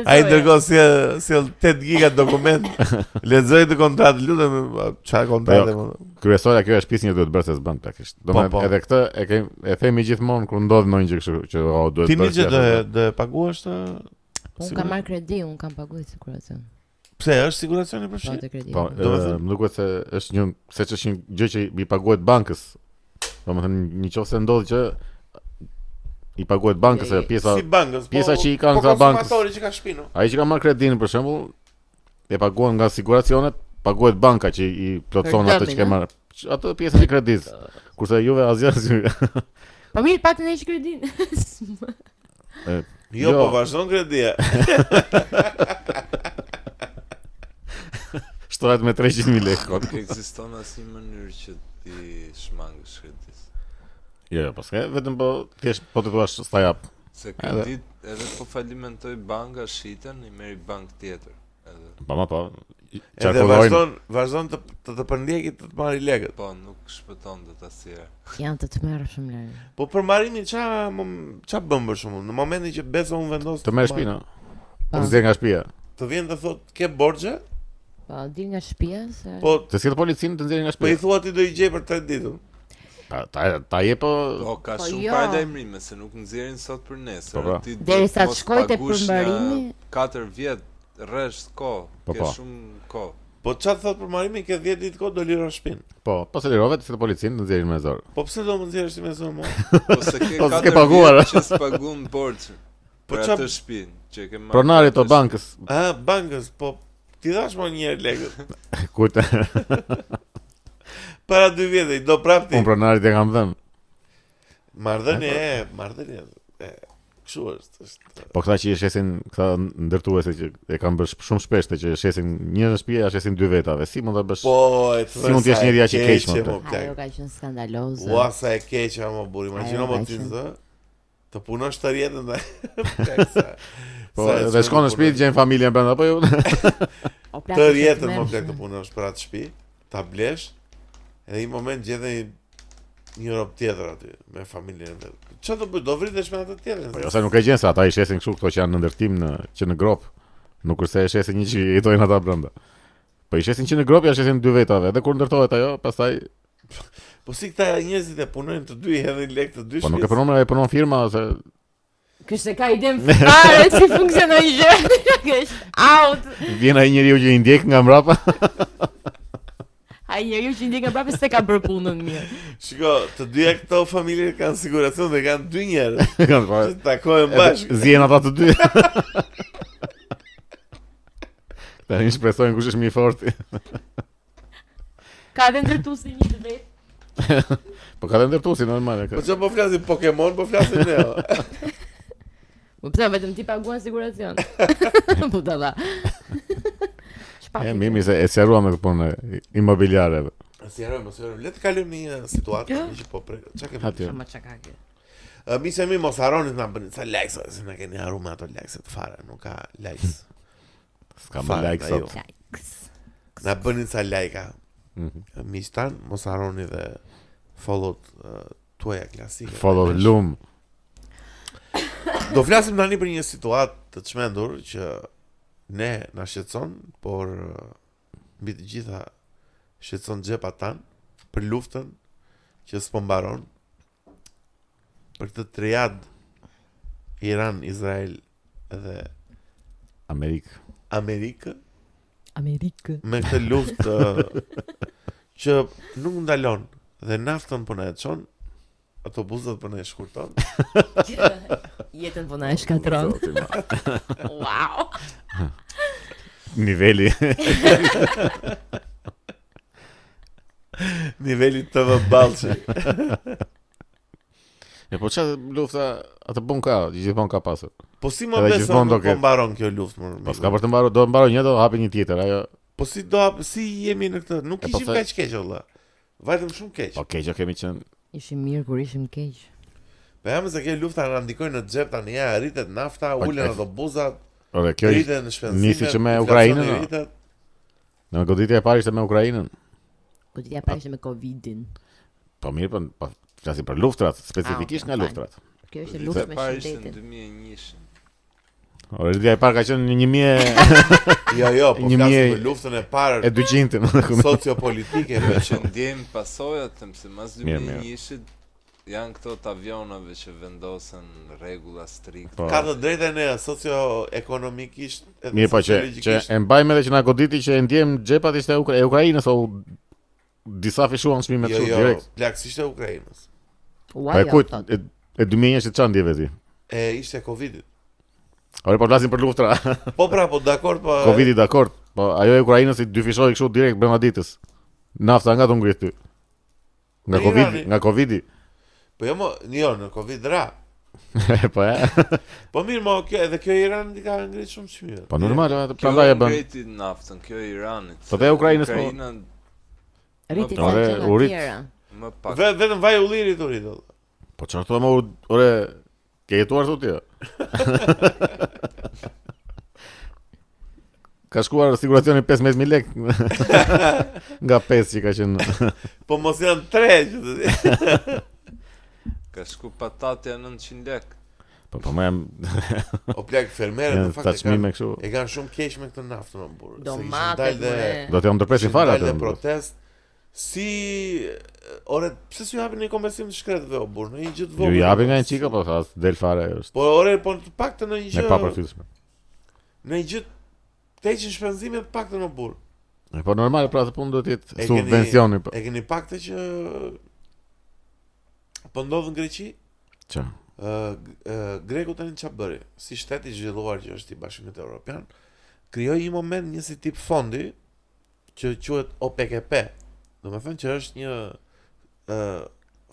Ai dërgon si 8 giga dokument. Lexoj të kontratë, lutem, çfarë kontrate më. Kryesorja kjo është pjesë një duhet bërë se s'bën praktikisht. Domethënë edhe këtë e themi gjithmonë kur ndodh ndonjë gjë kështu që duhet bërë. Ti që do paguash të Unë kam marrë kredi, unë kam paguar siguracion. Pse është siguracioni për shkak? Po, më duket se është një gjë që i paguhet bankës. Domethënë nëse ndodh që i paguhet bankës e pjesa që i kanë nga bankës. Konsumatori që ka shtëpinë. Ai që ka marrë kredin për shembull, e paguan nga siguracionet, paguhet banka që i plotson atë që ke marrë. Atë pjesën e kredit. Kurse juve asgjë. Po mirë, pak të nesh kredin. Jo, po vazhdon kredia. Shtohet me 300.000 lekë. Nuk ekziston asnjë mënyrë që ti shmangësh kredit. Jo, po s'ka, vetëm po thjesht po të thuash sta jap. Se kredit edhe po falimentoj banka shiten i merr bank tjetër. Edhe. Po. Edhe vazhdon të përndjekit të marrë lekët. Po, nuk shpëton dot asnjëherë. Janë të tmerrshëm lart. Po për marrimin ç'a bën për shkakun? Në momentin që Beso unë vendos të merr shtëpinë. Po të nga shtëpia. Të vjen të thotë ke borxhe? Po, dil nga shtëpia se Po, të sjell policinë të nxjerrë nga po shtëpia. i thua ti do i gjej për 3 ditë. Ta je po. Po ka shumë paralajmërime se nuk nxjerrin sot për nesër. Po. Ti derisa të shkojte për mbarimi 4 vjet rresht kohë, ke shumë kohë. Po çfarë thot për marrimin ke 10 ditë kohë do lirosh shtëpinë. Po se lirove të sjell policinë të nxjerrin me zor. Po pse do më nxjerrësh ti me zor më? Po se ke 4 paguar që s'paguan borxhin. Po çfarë të shtëpinë që ke marrë? Pronarit të bankës. Bankës, po ti dash më një herë lekët. Kujt? Para 2 vjetë i do prapti. Unë pronarit e kam dhënë. Marrëdhënie kështu është. Po këta që i shesin, këta ndërtuese që e kanë bërë shumë shpesh që shesin një në shtëpi, ja shesin 2 vetave. Si mund ta bësh? Po, si mund të jesh njëri aq i keq më? Ajo ka qenë skandaloze. Ua sa e keqja më burr. Imagjino më ti të punosh të rjetën dhe po dhe shkon në shtëpi të gjen familjen brenda apo jo? Të rjetën më plak të punosh për atë shtëpi, ta blesh, edhe një moment gjetën një rob tjetër aty me familjen e vet. Çfarë do bëj? Do vritesh me atë tjetër. Po jo se nuk e gjen se ata i shesin kështu këto që janë në ndërtim që në grop. Nuk është se e shesin një që jetojnë ata brenda. Po i shesin që në grop ja shesin 2 vetave, edhe kur ndërtohet ajo, pastaj po si këta njerëzit e punojnë të dy hedhin lekë të dy. Po nuk e punon firma se kështë ka idem fare si funksionon gjë. Kështë out. Vjen ai njeriu që i ndjek nga mbrapa. Ai njeriu që i ndjek nga mbrapa se ka bërë punën mirë. Shiko, të dyja këto familje kanë siguracion dhe kanë 2 njerëz. Që takohen bashkë. Zien ata të dy. Tani shpresojnë kush është më i fortë. Ka dhe ndërtuesi një të vetë. Po ka dhe ndërtuesi normal. Po çfarë po flasim Pokemon, po flasim ne. Po pse vetëm ti paguan siguracion? Po dalla. Mimi se e sqaruam me punë imobiliare. Sqarojmë. Le të kalojmë një situatë që po prek. Çka kemi? Ma çka ka kjo? Mi se mi mos harroni të na bëni ca likes, se na keni harruar me ato likes të fare, nuk ka likes. S'ka më likes sot. Na bëni ca like-a. Miqtan, mos harroni dhe follow tuaja klasike. Follow lum. Do flasim tani për një situatë të çmendur që ne na shqetëson, por mbi të gjitha shqetëson xhepat tan për luftën që s'po mbaron. Për këtë triad Iran, Izrael dhe Amerikë. Me këtë luftë që nuk ndalon dhe naftën po na e çon, autobusat po na e shkurton. Jetën po na e shkatron. Wow. Niveli të vëballçi. Po çfarë lufta atë bën ka, gjithmonë ka pasur. Po si më beson po mbaron kjo luftë më? Po s'ka për të mbaruar, do të mbarojë një, do hapi një tjetër, ajo. Po si jemi në këtë? Nuk ishim kaq keq valla. Vajtëm shumë keq. Po keq kemi qenë. Ishim mirë kur ishim keq. Po jam se kjo lufta na ndikojnë në xhep tani, ja rritet nafta, ulen autobusat. Ore, kjo nisi që me Ukrainën. Në goditja e parë ishte me Ukrainën. Goditja e parë ishte me Covidin. Po mirë, po flasim për luftrat, specifikisht nga luftrat. Kjo është luftë me shëndetin. 2001. Ora dia e parë ka qenë në 1000 Jo, po flasim për luftën e parë e 200 sociopolitike që ndjem pasojat se mas 2001 janë këto të avionave që vendosen rregulla strikte. Ka të drejtën e socio-ekonomikisht edhe mirë, po që e mbajmë edhe që na goditi që e ndjem xhepat ishte e Ukrainës o disa fishuan çmime këtu direkt. Jo, plaksisht e Ukrainës. Po e kujt e 2001 që çan ndjeve ti? Ishte Covidit. Ore po flasim për luftra. Po pra, po dakord, po Covidi dakord. Po ajo e Ukrainës i dy fishoi kështu direkt brenda ditës. Nafta nga do ngrit ty. Nga Covidi. Po jo, në Covid ra. Po e. Po mirë, edhe kjo Iran i ka ngrit shumë çmime. Po normal, prandaj e bën. Ngriti naftën, kjo e Iranit. Po te Ukrainës po. Rriti sa tjera. Më pak. Vetëm vaj ullirit u rrit. Po çfarë thua më ore ke jetuar thotë jo. Ka shkuar siguracioni 15.000 lekë nga 5 që ka qenë. Po mos janë 3 që të di. Ka shku patatja 900 lekë. Po më jam o plak fermerët në fakt e kanë shumë keq me këtë naftë në burr. Domate do të ndërpresin fare atë. Protest. Si ore pse s'u japin një kompensim të shkretëve o burr, në një gjë të vogël. Ju japin nga një çika po thas del fare është. Po ore po të paktën në një gjë. Ne pa përfyeshme. Në një gjë të heqin shpenzimet të paktën o burr. Po normal pra të punë do të jetë subvencioni po. E keni paktë që po ndodh në Greqi? Ç'a? Greku tani ç'a bëri? Si shtet i zhvilluar që është i Bashkimit Evropian, krijoi një moment një si tip fondi që quhet OPKP. Do të thënë që është një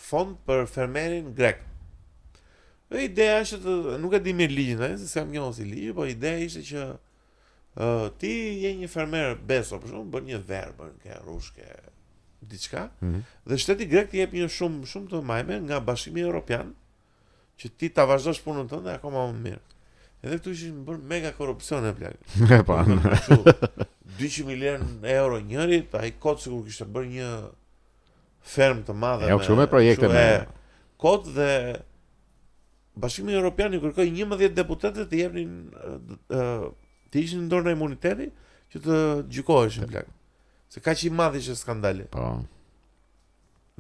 fond për fermerin grek. Ideja është nuk e di mirë ligjin, se s'kam njohur si ligj, po ideja ishte që ti je një fermer beso, për shembull, bën një verë, bën ke rrushke, diçka, dhe shteti grek të jep një shumë të majme nga Bashkimi Evropian, që ti ta vazhdosh punën tënde akoma më mirë. Edhe këtu ishin bërë mega korrupsione plak. Po. 200 milionë euro njëri, ai kot sikur kishte bërë një ferm të madhe me projekte me kot dhe Bashkimi Evropian i kërkoi 11 deputetë të jepnin të ishin në dorë imuniteti që të gjykoheshin plak. Se kaq i madh ishte skandali. Po.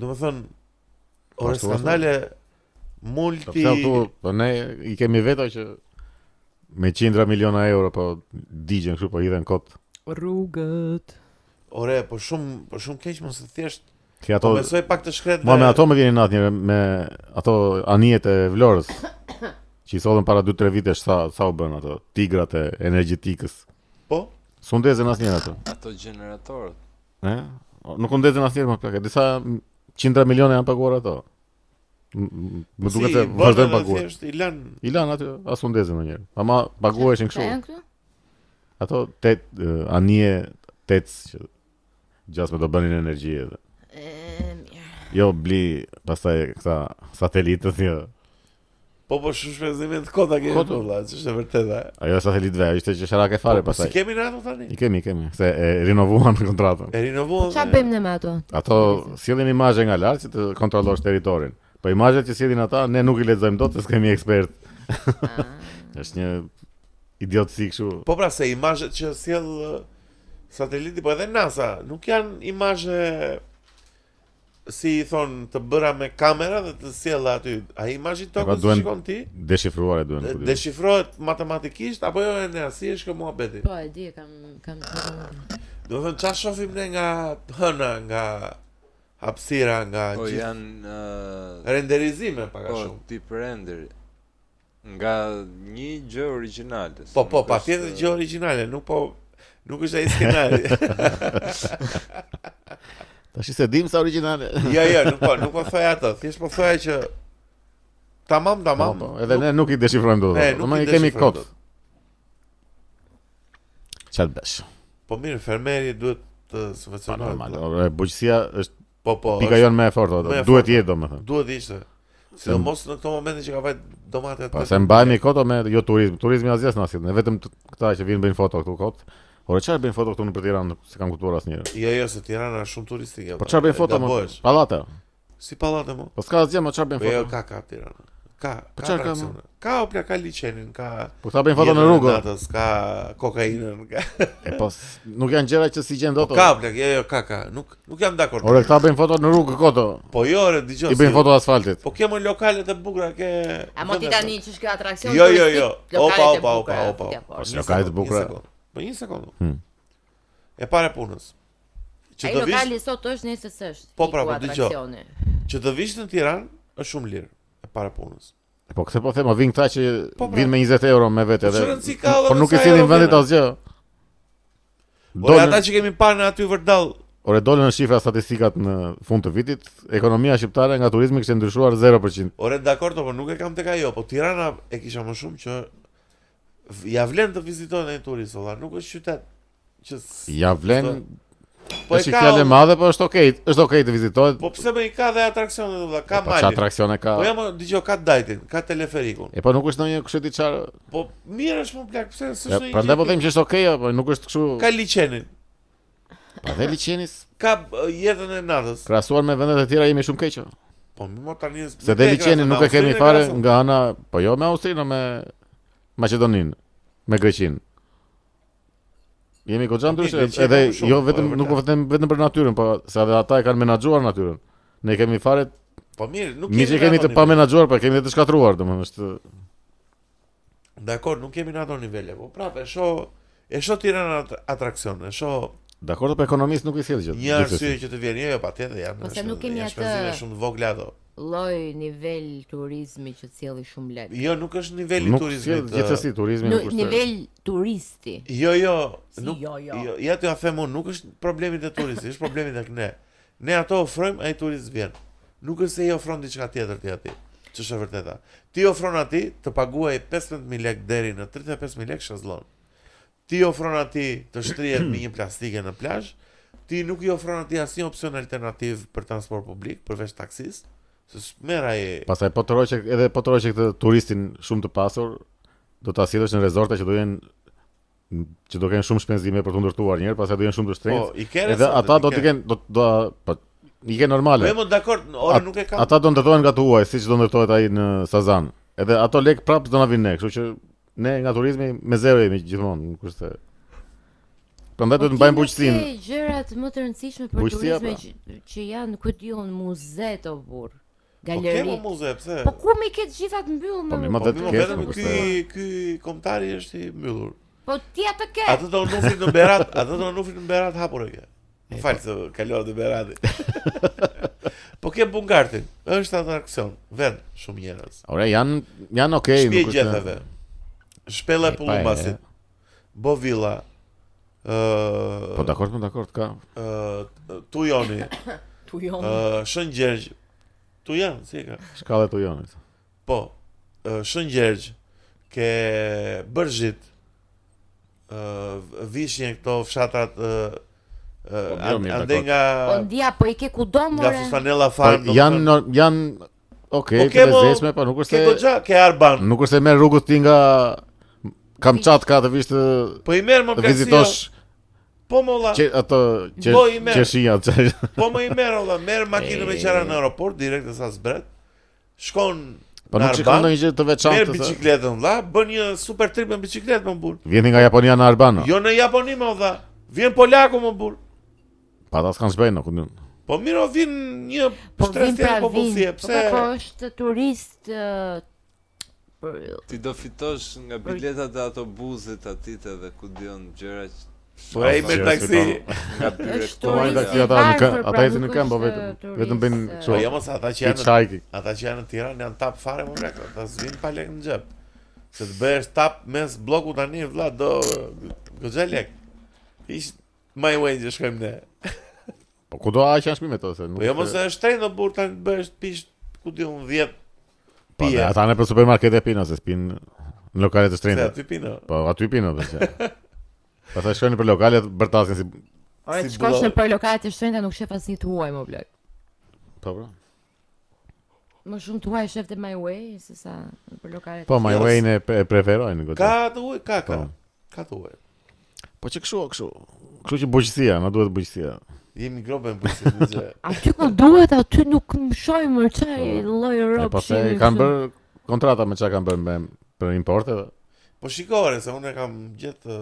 Domethënë ore skandale multi po ne i kemi veto që me 100 miliona euro po digjen kështu po hidhen kot rrugët. Ore, po shumë keq mos e thjesht. Ti ato besoj pak të shkret. Me ato më vjen natë njëre me ato anijet e Vlorës. Që i sollën para 2-3 vitesh sa u bën ato tigrat e energjetikës. Po? S'u ndezën asnjëherë ato. Ato gjeneratorët. Nuk u ndezën asnjëherë më plak. Disa 100 milionë janë paguar ato. Më duket se vazhdojnë paguar. I lan aty as u ndezën ndonjëherë. Ama paguheshin kështu. Ato anije 8 që gjasme do bënin energji edhe. Jo bli pastaj këta satelitët jo. Po shumë shpenzimet kota kemi valla, është e vërtetë. Ajo satelitëve ishte që sharake fare pastaj. Si kemi ne ato tani? I kemi, se e rinovuan kontratën. E rinovuan. Çfarë bëjmë ne me ato? Ato sillin imazhe nga lart që të kontrollosh territorin. Po imazhet që sillin ata ne nuk i lexojmë dot se s'kemi ekspert. Është një idiotësi kështu. Po pra se imazhet që sjell sateliti, po edhe NASA, nuk janë imazhe si i thon të bëra me kamera dhe të sjell aty. Ai imazhi tokës që shikon ti? Deshifruar duhen. Deshifrohet matematikisht apo jo ne si është kjo muhabeti? Po e di, kam. Do të thënë çfarë shohim ne nga hëna, nga hapësira, nga gjithë. Po janë renderizime pak a shumë. Po tip render nga një gjë origjinale. Po, patjetër gjë origjinale, nuk është ai skenari. Tash se dim sa origjinale. Jo, nuk po thoj atë, thjesht po thoj që tamam. Po, edhe ne nuk i deshifrojmë dot. Ne i kemi kod. Çfarë bësh? Po mirë, fermeri duhet të subvencionohet. Normal, bujqësia është po. Pika jonë më e fortë, duhet jetë domethënë. Duhet ishte. Sidomos në këto momente që ka vajt domate atë. Po se mbajmë koto me jo turizm. Turizmi azjes na sill, ne vetëm këta që vinë bëjnë foto këtu kot. Ora çfarë bëjnë foto këtu në Tiranë, se kam kuptuar asnjëherë. Jo, se Tirana është shumë turistike. Po çfarë bëjnë foto më? Pallate. Si pallate më? Po s'ka asgjë më çfarë bëjnë foto. Jo, ka Tirana. atraksione. Ka opla, ka liçenin, ka. Po ta bëjnë foto në rrugë. Ka kokainën, ka. Po nuk janë gjëra që si gjen dot. Ka opla, ka. Nuk jam dakord. Ore, këta bëjnë foto në rrugë koto. Po jo, dëgjoj. I bëjnë foto asfaltit. Po kemo lokalet e bukura ke. A mo ti tani ç'është kjo atraksion? Jo. Opa. Lokalet e bukura. Po një sekondë. E para punës. Ai lokali sot është, nesër s'është. Po dëgjoj. Që të vish në Tiranë është shumë lirë e para punës. Po këtë po them, vin këta që vin me 20 euro me vetë edhe. Po nuk e sillin vendit asgjë. Ore ata që kemi parë aty vërdall. Ore dolën shifra statistikat në fund të vitit, ekonomia shqiptare nga turizmi kishte ndryshuar 0%. Ore dakord, po nuk e kam tek ajo, po Tirana e kisha më shumë që ja vlen të vizitojnë ai turistë, valla, nuk është qytet që ja vlen. Po është fjalë e madhe, po është okay të vizitohet. Po pse më i ka dhe atraksione valla, ka malin. Po çfarë atraksione ka? Po jam dëgjoj ka dajtin, ka teleferikun. E po nuk është ndonjë kështu ti çfarë? Po mirë është më plak, pse s'është ndonjë. Prandaj po them që është okay, po nuk është kështu. Ka liçenin. Pa dhe liçenis. Ka jetën e natës. Krahasuar me vendet e tjera jemi shumë keq. Po më tani. Se dhe liçenin nuk e kemi fare nga ana, po jo me Austrinë, me Maqedoninë, me Greqinë. Jemi goxha ndryshe, edhe jo vetëm nuk vetëm për natyrën, po se edhe ata e kanë menaxhuar natyrën. Ne kemi fare. Po mirë, nuk kemi të pa menaxhuar, po kemi të shkatruar, domethënë është. Dakor, nuk kemi në ato nivele, po prapë e shoh Tirana atraksion, e shoh. Dakor, po ekonomisë nuk i sjell gjë. Një arsye që të vjen, jo patjetër janë. Po se nuk kemi atë shumë të vogla ato. Lloj nivel turizmi që sjelli shumë lekë. Jo, nuk është niveli turizmit. Gjithsesi turizmi nuk është. Nivel turisti. Jo. Ja t'ja them unë, nuk është problemi te turisti, është problemi tek ne. Ne ato ofrojmë, ai turist vjen. Nuk është se i ofron diçka tjetër ti atij. Ç'është e vërteta. Ti ofron atij të paguaj 15000 lekë deri në 35000 lekë shazllon. Ti ofron atij të shtrihet me një plastike në plazh. Ti nuk i ofron atij asnjë opsion alternativ për transport publik përveç taksisë. Se smera e. Pastaj po toroqe këtë turistin shumë të pasur, do ta sjellësh në rezorte që do kenë shumë shpenzime për të ndërtuar një herë, pastaj do jenë shumë të shtrenjtë. Edhe ata do të kenë i kenë normale. Po jam dakord, ora nuk e kam. Ata do ndërtohen nga tuaj, siç do ndërtohet ai në Sazan. Edhe ato lek prapë do na vinë ne, kështu që ne nga turizmi me zero jemi gjithmonë, nuk është se. Prandaj do të mbajmë bujqësinë. Gjërat më të rëndësishme për turizmin që janë ku diun muze të burr. Galeri. Po kemo muze, pse? Po ku më ke të gjitha të mbyllur? Po vetëm ky kombëtari është i mbyllur. Po ti atë ke. Atë do nufrit në Berat, hapur e ke. Më fal se kalova te Berati. Po ke Bungartin, është atraksion, vend shumë njerëz. Ora janë okay, nuk është. Gjethave. Shpella e Pullumbasit. Bovilla. Po dakord ka. Tujoni. Shën Gjergj. Tu janë, si ka? Shkallë tu janë. Po, Shën Gjergj, ke Bërgjit, Vishnje këto fshatrat, ande nga... Po ndia, po i ke kudo more? Nga Fustanella Farm. Janë, okej, të lezeshme, po nuk është se... Ke Goxha, ke Arban. Nuk është se merë rrugët ti nga Kamçatka të vishë të... Po i merë më vizitosh... Po molla. Ato qeshia. Po më i merr olla, merr makinë me qara në aeroport direkt sa zbret. Shkon po nuk shikon ndonjë gjë të veçantë. Merr bicikletën valla, bën një super trip me bicikletë më burr. Vjen nga Japonia në Arban. Jo në Japoni më valla. Vjen polaku më burr. Pa ta s'kan shbejnë, ku. Po mirë, vjen një shtresë popullsie, pse? Po është turist ti do fitosh nga biletat e autobusit atit edhe ku dion gjëra. Po ai me taksi nga direktori ata ecën në këmbë vetëm bëjnë kështu. Po jo mos ata që janë në Tiranë janë tap fare më lek, ata s'vin pa lek në xhep. Se të bëhesh tap mes bllokut tani vëlla do goxha lek. Ish my way që shkojmë ne. Po ku do aq janë shpimet ose nuk. Po jo mos e shtrenj do burr tani të bëhesh pish ku diun 10 Po ata në supermarkete pinë ose spin në lokale të shtrenjta. Aty pinë. Po aty pinë vetë. Pastaj shkojnë për lokalet bërtasin si. Ore shkosh në për lokale të shtrenjta nuk shef asnjë të huaj më blek. Po. Më shumë të huaj shef te My Way se sa për lokale. Po My Way ne preferojnë goxha. Ka të huaj, ka të huaj. Po që kështu që bujqësia, na duhet bujqësia. Jemi grope në bujqësia. Aty ku duhet, aty nuk më shojmë çaj lloj rrobë. Pastaj kanë bër kontrata me çka kanë bërë për importe. Po shikore se unë e kam gjetë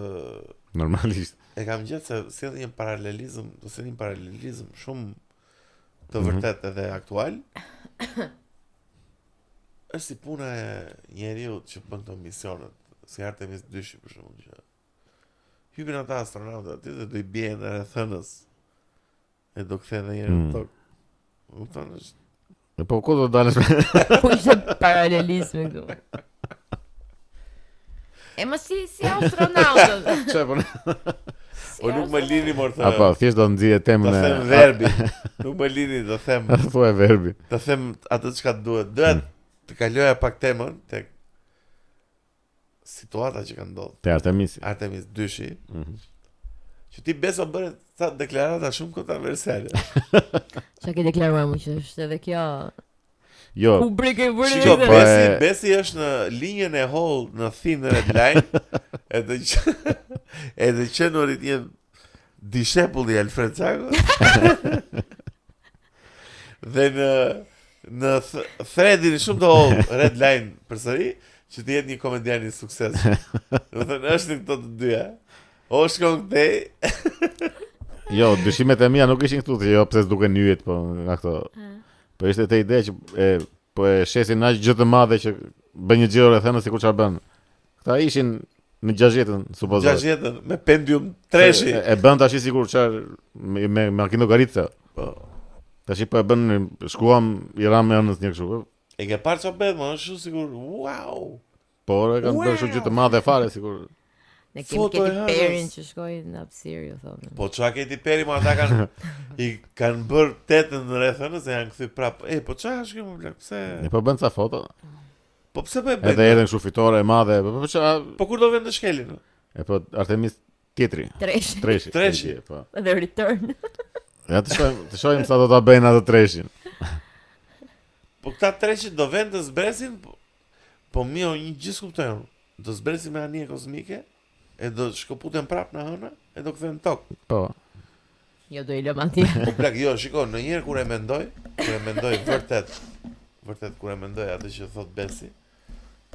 normalisht. E kam gjetë se sjellin një paralelizëm shumë të vërtet edhe aktual. Është si puna e njeriu që bën këto misionet, si Artemis 2 për shembull, që hypin ata astronautë aty dhe do i bien në rrethënës. E do kthehen edhe njëherë në tokë. Kupton është. Po ku do dalësh? Po ishte paralelizmi këtu. E më si astronautët. Çe po. O nuk më lini më të. Apo thjesht do nxjerrë temën e. Do them verbi. Nuk më lini, do them. Thuaj verbi. Do them atë çka duhet. Duhet të kaloja pak temën tek situata që ka ndodhur. Te Artemis 2. Që ti beso bëre ca deklarata shumë kontroversiale. Çka ke deklaruar më që është edhe kjo? Jo. Kubrick e vëri. Besi është në linjën e Hall në Thin Red Line. Edhe që nërit një dishepulli Alfred Çako. Dhe në threadin shumë të Hall Red Line përsëri që të jetë një komedian i sukses. Do thënë është këto të dyja. O shkon këtej. Jo, dyshimet e mia nuk ishin këtu, jo pse s'duken nyjet, po nga këto. Po ishte te ide që po e shesin aq gjë të madhe që bën një gjë rrethënë sikur çfarë bën. Këta ishin në 60-ën, supozohet. 60-ën me Pentium 3. E bën tash sikur çfarë me makinë garitse. Po. Tash po e bën, shkuam i ram me anës një kështu. E ke parë çfarë bën, më është sikur wow. Por e kanë bërë shumë gjë të madhe fare sikur. Ne kemi Katy Perry që shkoi në hapësirë, ju thonë. Po çka Katy Perry më ata kanë bërë tetën në rrethënë se janë kthy prapë. Po çfarë është kjo më blaq? Pse? Ne po bën ca foto. Po pse po e bën? Edhe erdhën kështu fitore e madhe. Po çfarë? Po kur do vend të shkelin? Po Artemis tjetri. Treshi, po. The Return. Ja të shohim sa do ta bëjnë atë treshin. Po këta treshit do vend të zbresin, po mirë një gjë kuptoj. Do zbresin me anije kozmike. E do shkoputen prap në hëna, e do kthehen tokë. Po. Jo do i lëm atje. Po plak, jo, shiko, ndonjëherë kur e mendoj vërtet kur e mendoj atë që thot Besi,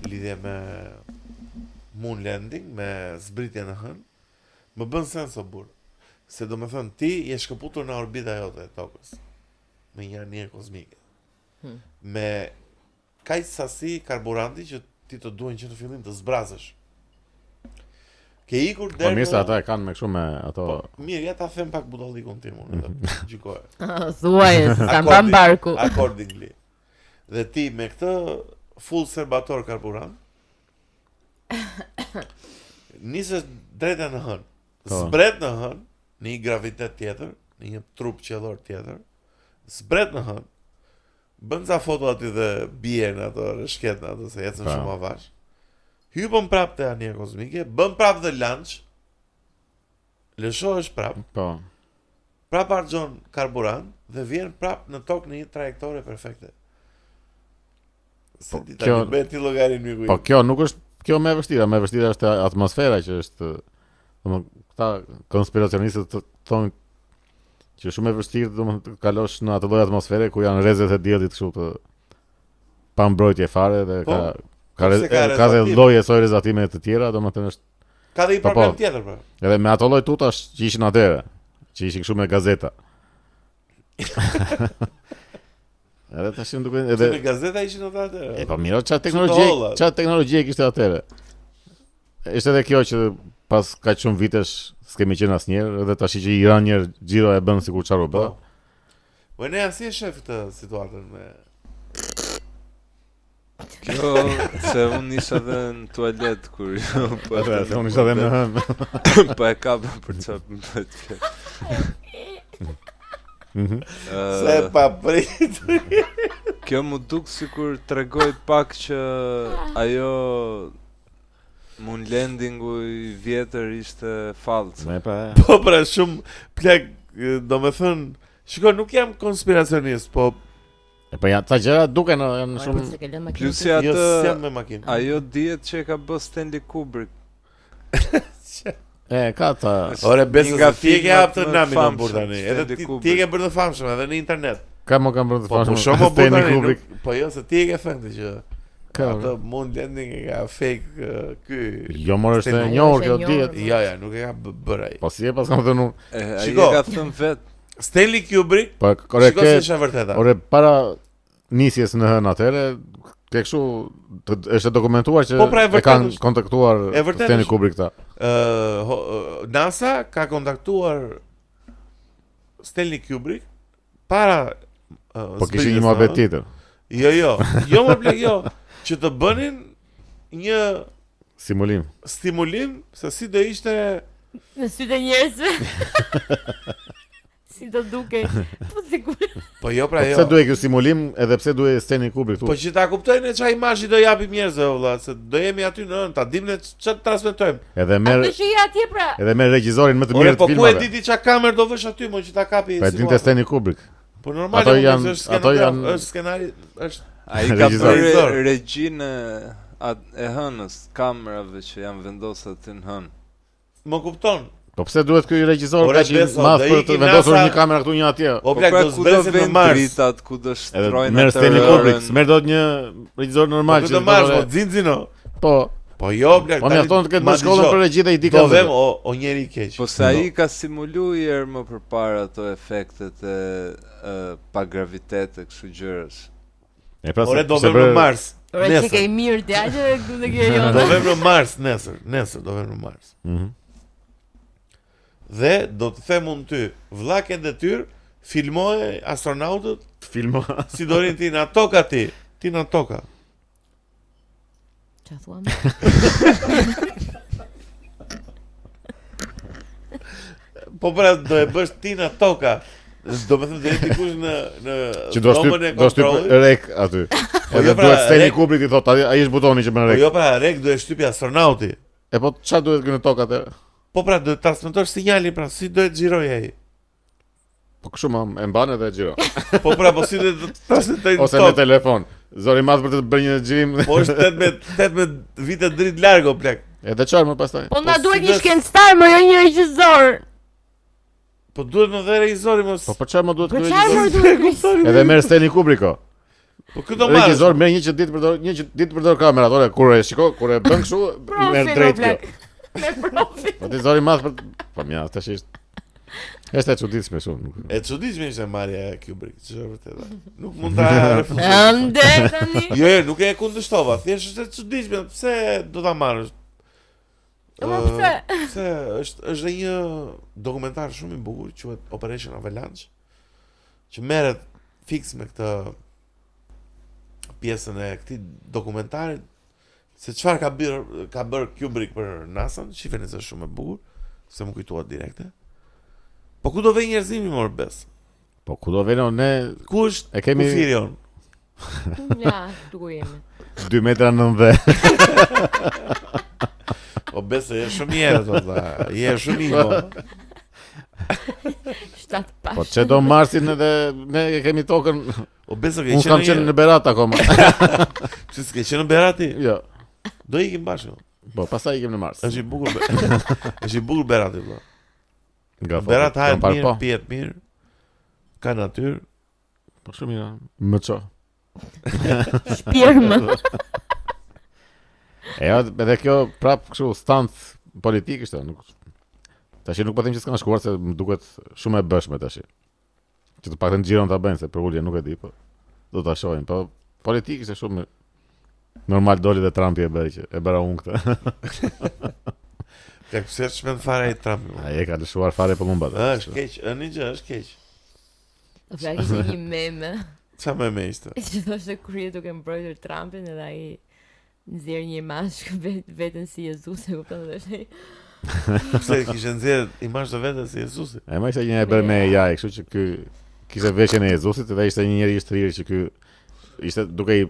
lidhje me moon landing, me zbritje në hënë, më bën sens o burr. Se do të thënë ti je shkëputur në orbita jote e tokës me një anije kozmike. Me kaq sasi karburanti që ti të duhen që në fillim të zbrazësh. Ke ikur deri. Po mirë, ata e kanë me kështu me ato. Po mirë, ja ta them pak budallikun tim unë. Gjikoje. Thuaj, sa mban barku. Accordingly. Dhe ti me këtë full serbator karburant nisësh drejt në hënë. Zbret në hënë, në një gravitet tjetër, në një trup qiellor tjetër. Zbret në hënë. Bën ca foto aty dhe bie në ato rreshket në ato se ecën shumë avash. Hypën prap te anija kozmike, bën prap dhe launch. Lëshohesh prap. Po. Prap harxhon karburant dhe vjen prap në tokë në një trajektore perfekte. Po kjo bëhet ti llogarin miku. Po kjo nuk është kjo më e vështira është atmosfera që është, domethënë këta konspiracionistët thonë që shumë e vështirë domethënë të kalosh në atë lloj atmosfere ku janë rrezet e diellit kështu të pa mbrojtje fare dhe ka dhe lloje soi rrezatime të tjera, domethënë është ka dhe i problem tjetër pra. Edhe me ato lloj tutash që ishin atëre, që ishin kështu me gazeta. Edhe tash më duket edhe me gazeta ishin atëre. Po mirë, çfarë teknologji kishte atëre? Ishte edhe kjo që pas kaq shumë vitesh s'kemi qenë asnjëherë, edhe tash që Iran një xhiro e bën sikur çfarë u bë. Po ne asi e shef këtë situatën me kjo se unë isha dhe në tualet kur po se unë isha dhe në hënë. Po e kapën për çfarë më bëhet fjalë. Se pa pritur. Kjo më duk sikur tregoj pak që ajo moon landingu i vjetër ishte fallce. Po pra shumë plak, domethënë, shikoj nuk jam konspiracionist, po po ja, ta gjëra duken janë shumë plus se atë jam me makinë. Ajo dihet që e ka bë Stanley Kubrick. Ka ta. Ore besoj nga ti ke hap të namin në burr tani. Edhe ti ke bërë të famshëm edhe në internet. Kam bërë të famshëm. Po Stanley Kubrick. Po jo se ti e ke thënë që Ato moon landing e ka fake ky. Jo, more është e njohur kjo dihet. Ja, nuk e ka bërë ai. Po si e pas kam thënë unë. Ai ka thënë vet. Stanley Kubrick. Po korrekt. Shikoj se është e vërteta. Ore para nisjes në hën atëre, ke kështu është dokumentuar që e kanë kontaktuar Stanley Kubrick ta. NASA ka kontaktuar Stanley Kubrick para po kishin një mohabet tjetër. Jo më plek jo, që të bënin një stimulim se si do ishte në sytë e njerëzve. Si do duke. Po sigurisht. Po jo pra jo. Pse duhet ky stimulim edhe pse duhet Stanley Kubrick këtu? Po që ta kuptojnë çfarë imazhi do japim njerëzve vëlla, se do jemi aty në ën, ta dimë ne ç'të transmetojmë. Edhe merr. Atë që atje pra. Edhe merr regjisorin më të mirë të filmave. Po ku e diti çka kamerë do vësh aty, mo që ta kapi. Po dinte Stanley Kubrick. Po normal ato janë është skenari, është ai ka bërë regjinë e hënës, kamerave që janë vendosur aty në hënë. Më kupton? Po pse duhet ky regjisor kaq i madh për të vendosur një kamerë këtu një atje? Po plak do zbresin në Mars, ku do shtrojnë atë. Stanley Kubrick, merr dot një regjisor normal që do marrë po Zinzino. Po jo plak. Po mjafton të ketë në shkollën për regji dhe i di ka. Do vëm o njeri i keq. Po se ai ka simuluar më përpara ato efektet e pa gravitete kështu gjërash. Ore do vëm në Mars. Ore që ke i mirë djalë këtu në kjo jo. Do vëm në Mars nesër do vëm në Mars. Dhe do të them unë ty, vlla ke detyrë, filmoje astronautët, si do rinë ti në toka ti në toka. Qa thuam? Po pra do e bësh ti në toka. Do me thëmë dhe rinë dikush në domën e kontrollit. Do shtyp rek aty. Edhe duhet Stanley Kubrick i thot, ai është butoni që bën rek. Po jo pra, rek do e shtypi astronauti. E po çfarë duhet këtu në toka atë? Po pra, do të transmetosh sinjalin, pra, si do e xhiroj ai? Po kështu më e mban edhe xhiro. Po pra, po si do të transmetoj në tokë? Ose me telefon. Zori madh për të bërë një xhirim. Po është 18 vite dritë largo plak. Edhe çfarë më pastaj? Po na duhet një shkencëtar, më jo një regjisor. Po duhet më dhe regjisori mos. Po çfarë më duhet ky regjisor? Edhe merr Stanley Kubrick. Po këto marrë. Regjisor merr një që ditë përdor kamerat, ore kur e shiko, kur e bën kështu, merr drejt kjo. Me profi. Po ti zori madh për po mjaft tash është. Është e çuditshme shumë. E çuditshme ishte marrja e Kubrick, ç'është vërtetë. Nuk mund ta refuzoj. Ande tani. Jo, nuk e kundërshtova, thjesht është e çuditshme, pse do ta marrësh? Pse është një dokumentar shumë i bukur, quhet Operation Avalanche, që merret fiks me këtë pjesën e këtij dokumentarit. Se çfarë ka bërë Kubrick për NASA-n, shifeni se është shumë e bukur, se më kujtohet direkte. Po ku do vë njerëzimi mor bes? Po ku do vënë ne? Ku është? E kemi Firion. Ja, ku jemi. 2 metra 90. Po besë je shumë mirë ato, je shumë mirë. Shtat pas. Po çe do Marsin edhe ne kemi tokën. O besë që unë kam qenë në Berat akoma. Pse s'ke qenë në Berati? Jo. Do ikim bashkë. Po pastaj ikim në Mars. Është i bukur. Është i bukur Berati vëlla. Nga Berat hahet mirë, pihet mirë. Ka natyrë. Po shumë mirë. Më ço. Shpirmë. Edhe kjo prap kështu stand politik është, tash nuk po them që s'kan shkuar se më duket shumë e bëshme tash. Që të paktën xhiron ta bëjnë se për ulje nuk e di, po do ta shohim, po politik është shumë normal doli dhe Trumpi e bëri që e bëra unë këtë. Ja pse çmend fare ai Trumpi. Ai e ka lëshuar fare po mumbat. Është keq, është keq. Do të ishte një meme. Çfarë meme ishte? Që thoshte kur je duke mbrojtur Trumpin edhe ai nxjerr një imazh veten si Jezusi, kupton dhe pse kishte nxjerr imazh të vetes si Jezusi? Ai më ishte një e bërë me AI, kështu që ky kishte veshjen e Jezusit dhe ishte një njeri i shtrirë që ky ishte duke i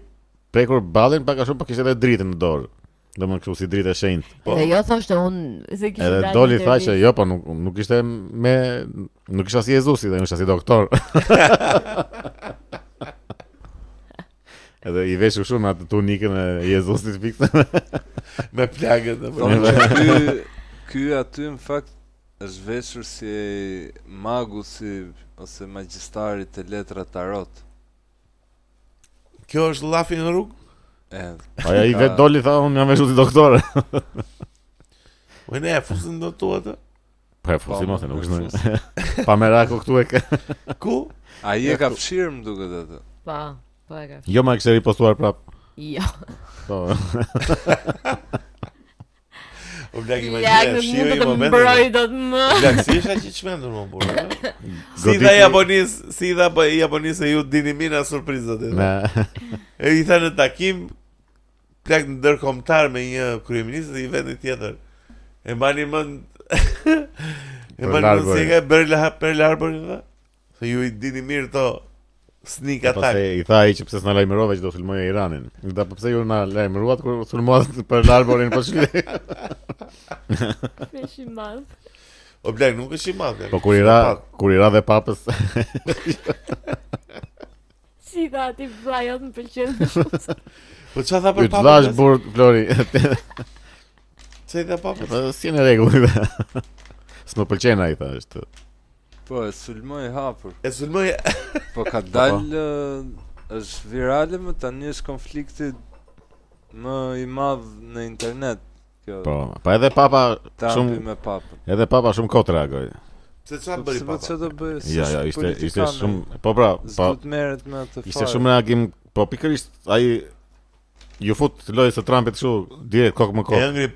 prekur ballin pak a shumë, po kishte edhe dritën në dorë. Domethënë kështu si dritë e shenjtë. Edhe jo thoshte unë se kishte dalë. Edhe doli thashë, jo, po nuk ishte nuk ishte si Jezusi, dhe ishte si doktor. Edhe i veshur shumë atë tunikën e Jezusit fikse me plagët. Ky aty në fakt është veshur si magu ose magjistari të letra tarot. Kjo është llafi në rrugë? Aja I vetë doli tha, unë jam veshu si doktore. Unë ne e fusin do tu atë? Po e fusim ose nuk është. Pa merako këtu e ke. Ku? Ai e ka fshirë më duket atë. Po e ka. Jo ma kishte ripostuar prap. Jo. Po. O blaq imagjino fshirë I momentin. Mbroj dot më. Blaq si isha që çmendur më burrë. Si dha japonis se ju dini mina surprizat e. E I tha në takim plak ndërkombëtar me një kryeminist dhe I vendit tjetër. E mbani mend si ka Pearl Harbor tha? Se ju I dini mirë to sneak attack. Po I tha ai që pse s'na lajmërove që do sulmoje Iranin. Nda po pse ju na lajmëruat kur sulmuat Pearl Harborin po shli. Pesh I madh. O blaq nuk është I madh. Po kur I ra dhe papës. Si tha ti vllajot më pëlqen. Po çfarë tha për papën? Ytllash burr Flori. Çe tha papën? Po si në rregull. S'më pëlqen ai tha është. Po e sulmoi hapur. E sulmoi. Po ka dalë është virale më tani është konflikti më I madh në internet. Kjo. Po edhe papa shumë me papën. Edhe papa shumë kot reagoi. Se çfarë bëri papa? Çfarë do bëj? Ja, ishte shumë, po pra, s'duhet merret me atë fare. Ishte shumë reagim, po pikërisht ai ju fut lojës së Trumpit kështu direkt kokë më kokë.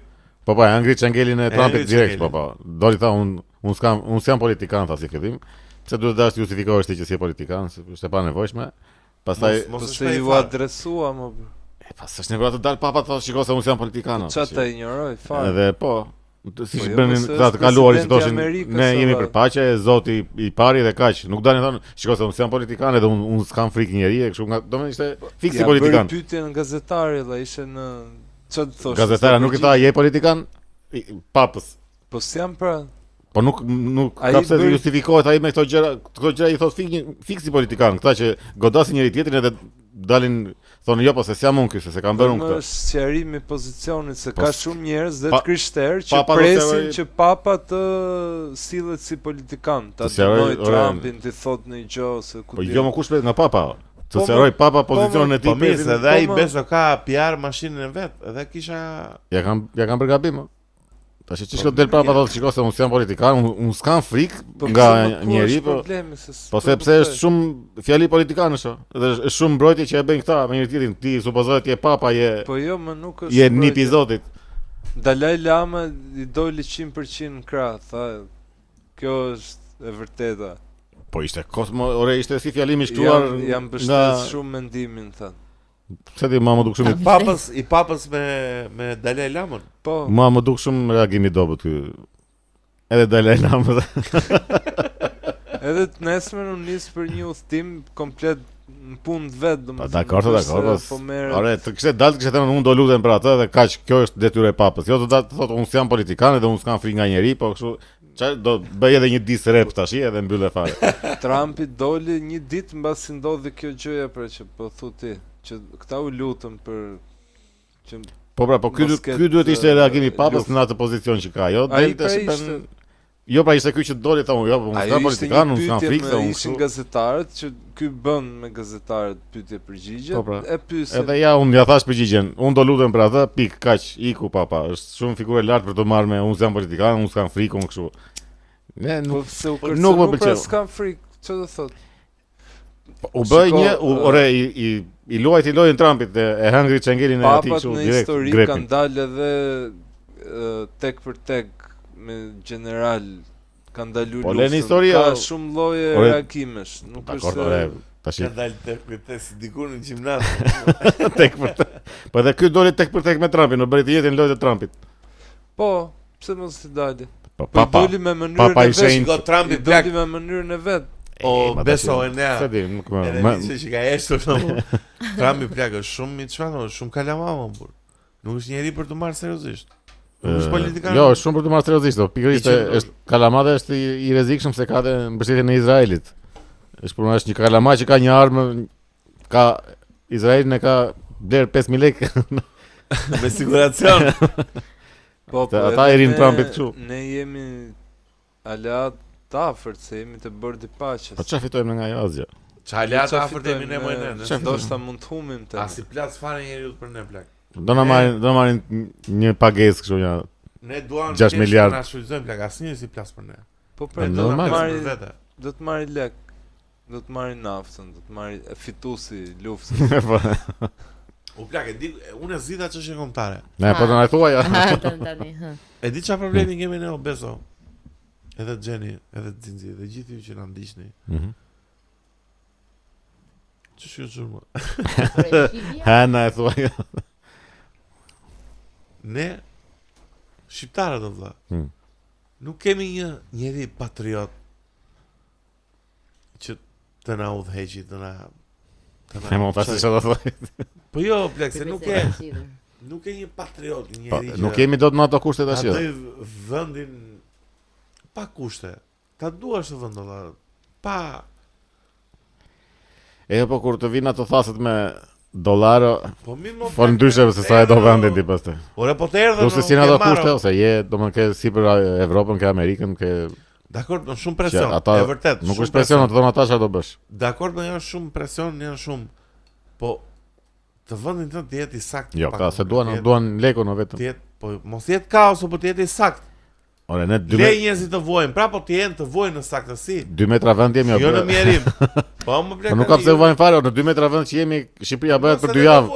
Po e ngri çangelin e Trumpit direkt, po. Doli tha unë s'jam politikan tha si fillim. Pse duhet dash të justifikohesh ti që si politikan, është e panevojshme. Pastaj se ju adresua më. Pas është nevojë të dal papa thotë shikoj se unë jam politikan. Çfarë të injoroj fare. Edhe po, siç bënin këta të kaluarit që thoshin ne jemi për paqe, Zoti I pari dhe kaq. Nuk dalin thonë shikoj se unë jam politikan edhe unë s'kam frikë njerëje, kështu nga domethënë ishte fiksi politikan. Ja pyetën gazetari dhe ishte në çfarë thosh. Gazetari nuk I tha je politikan papës. Po s'jam pra. Po nuk ka pse të justifikohet ai me këto gjëra I thot fiksi politikan, këta që godasin njëri tjetrin edhe dalin thonë jo po se s'jam unë këtu, se kam bërë unë këtë. Është sqarimi I pozicionit se ka shumë njerëz dhe të krishterë që presin që papa të sillet si politikan, ta dënoj Trumpin, të thotë në gjë se ku. Po jo më kush nga papa. Të sqaroj papa pozicionin e tij presin edhe ai beso ka PR mashinën e vet, edhe kisha ja kam bërë gabim. Tash çish do del prapa thotë shikoj se unë jam politikan, unë s'kam frikë nga njeri, po sepse është shumë fjali politikanësh, edhe është shumë mbrojtje që e bëjnë këta me njëri tjetrin, ti supozohet je papa, je. Po jo, më nuk është. Je nip I Zotit. Dalai Lama I doli 100% në krah, tha, kjo është e vërteta. Po ishte ore ishte si fjalimi I shkruar jam mbështet shumë mendimin, tha. Pse ti më duk shumë I papës me Dalai Lamën. Po. Më duk shumë reagimi I dobët ky. Edhe Dalai Lama. Edhe të nesër unë nis për një udhtim komplet në punë vet, domethënë. Dakor. Ore, të kishte dalë kishte thënë unë do lutem për atë dhe kaq, kjo është detyrë e papës. Jo të thotë unë jam politikan dhe unë s'kam frikë nga njeri, po kështu çfarë do bëj edhe një dis rep tash edhe mbyll e fare. Trumpi doli një ditë mbasi ndodhi kjo gjëja për që po thuti që këta u lutën për që po pra, po ky duhet ishte reagimi I papës në atë pozicion që ka, jo delte shpen. Jo pra ishte ky që doli tha unë, jo, unë s'kam politikan, unë s'kam frikë, unë ishin gazetarët që ky bën me gazetarët pyetje përgjigje, e pyesin. Edhe ja unë ja thash përgjigjen, unë do lutem për atë, pik, kaq, iku papa, është shumë figurë lart për të marrë me unë s'jam politikan, unë s'kam frikë, unë kështu. Ne nuk më pëlqen. S'kam frikë, çfarë do thotë? U bëj një, ore I luajti lojën Trumpit e hëngri çangelin e atij kështu direkt. Papat në histori kanë dalë edhe tek për tek me general kanë dalur luftën. Ka shumë lloje reagimesh, nuk është se tash. Ka dalë tek për tek si diku në gjimnaz. Tek për tek. Po edhe ky doli tek për tek me Trumpin, në bëri të jetën lojën e Trumpit. Po, pse mos I dali? Po doli me mënyrën e vet. Trumpi doli me mënyrën e vet. O beso e nea. Sa di, nuk më. Edhe që ka eshtur shumë. Trumpi plak është shumë I çfarë, shumë kalamama burr. Nuk është njeri për të marrë seriozisht. Nuk është politikan. Jo, është shumë për të marrë seriozisht, pikërisht është kalamade është I rrezikshëm se ka dhe mbështetjen e Izraelit. Është për është një kalama që ka një armë, ka Izraelin e ka bler 5000 lekë. Me siguracion. Po, ata I rin Trumpit kështu. Ne jemi aleat afërt se jemi të bërë di paqes. Po çfarë fitojmë nga ajo asgjë? Çala ta afërtemi ne më ne. Ndoshta mund të humim të. A si plac fare njeriu për ne plak. Do na marrin një pagesë kështu ja. Ne duam 6 miliard. Na shfrytëzojmë plak, asnjë si plac për ne. Po pra do të marri lek. Do të marri naftën, do të marri fituesi luftës. U plak, unë zgjidha çështje kombëtare. Ne po do na thuaj. Tani. E di çfarë problemi kemi ne Bezo? Edhe Xheni, edhe Xinxhi, dhe gjithë ju që na ndiqni. Ç'është kjo çurma? Ha na e thuaj. Ne shqiptarët vëlla. Nuk kemi një njeri patriot që të na udhëheqi, të na E më pasi që do thuaj. Po jo, plak, se nuk e një patriot, njeri. Nuk kemi dot në ato kushte tash. Ta doj vendin pa kushte. Ta duash të vend valla. Pa. Po kur të vinë ato thaset me dollaro. Po mirë, po ndryshe se sa e do vendin ti pastaj. Ora po të erdhën. Do të sinë ato kushte ose domethënë ke sipër Evropën, ke Amerikën, ke Dakor, në shumë presion, e vërtet. Nuk është presion, të thonë ata çfarë do bësh. Dakor, do janë shumë presion, janë shumë. Po të vendin tënd të jetë i saktë. Jo, ka se duan lekun vetëm. Po mos jetë kaos, po të jetë i saktë. Ore ne 2 Le njerëzit të vojnë, pra po të jenë të vojnë në saktësi. 2 metra vend jemi jo në mjerim. Po më plak. Po nuk ka pse vojnë fare, në 2 metra vend që jemi, Shqipëria bëhet për 2 javë.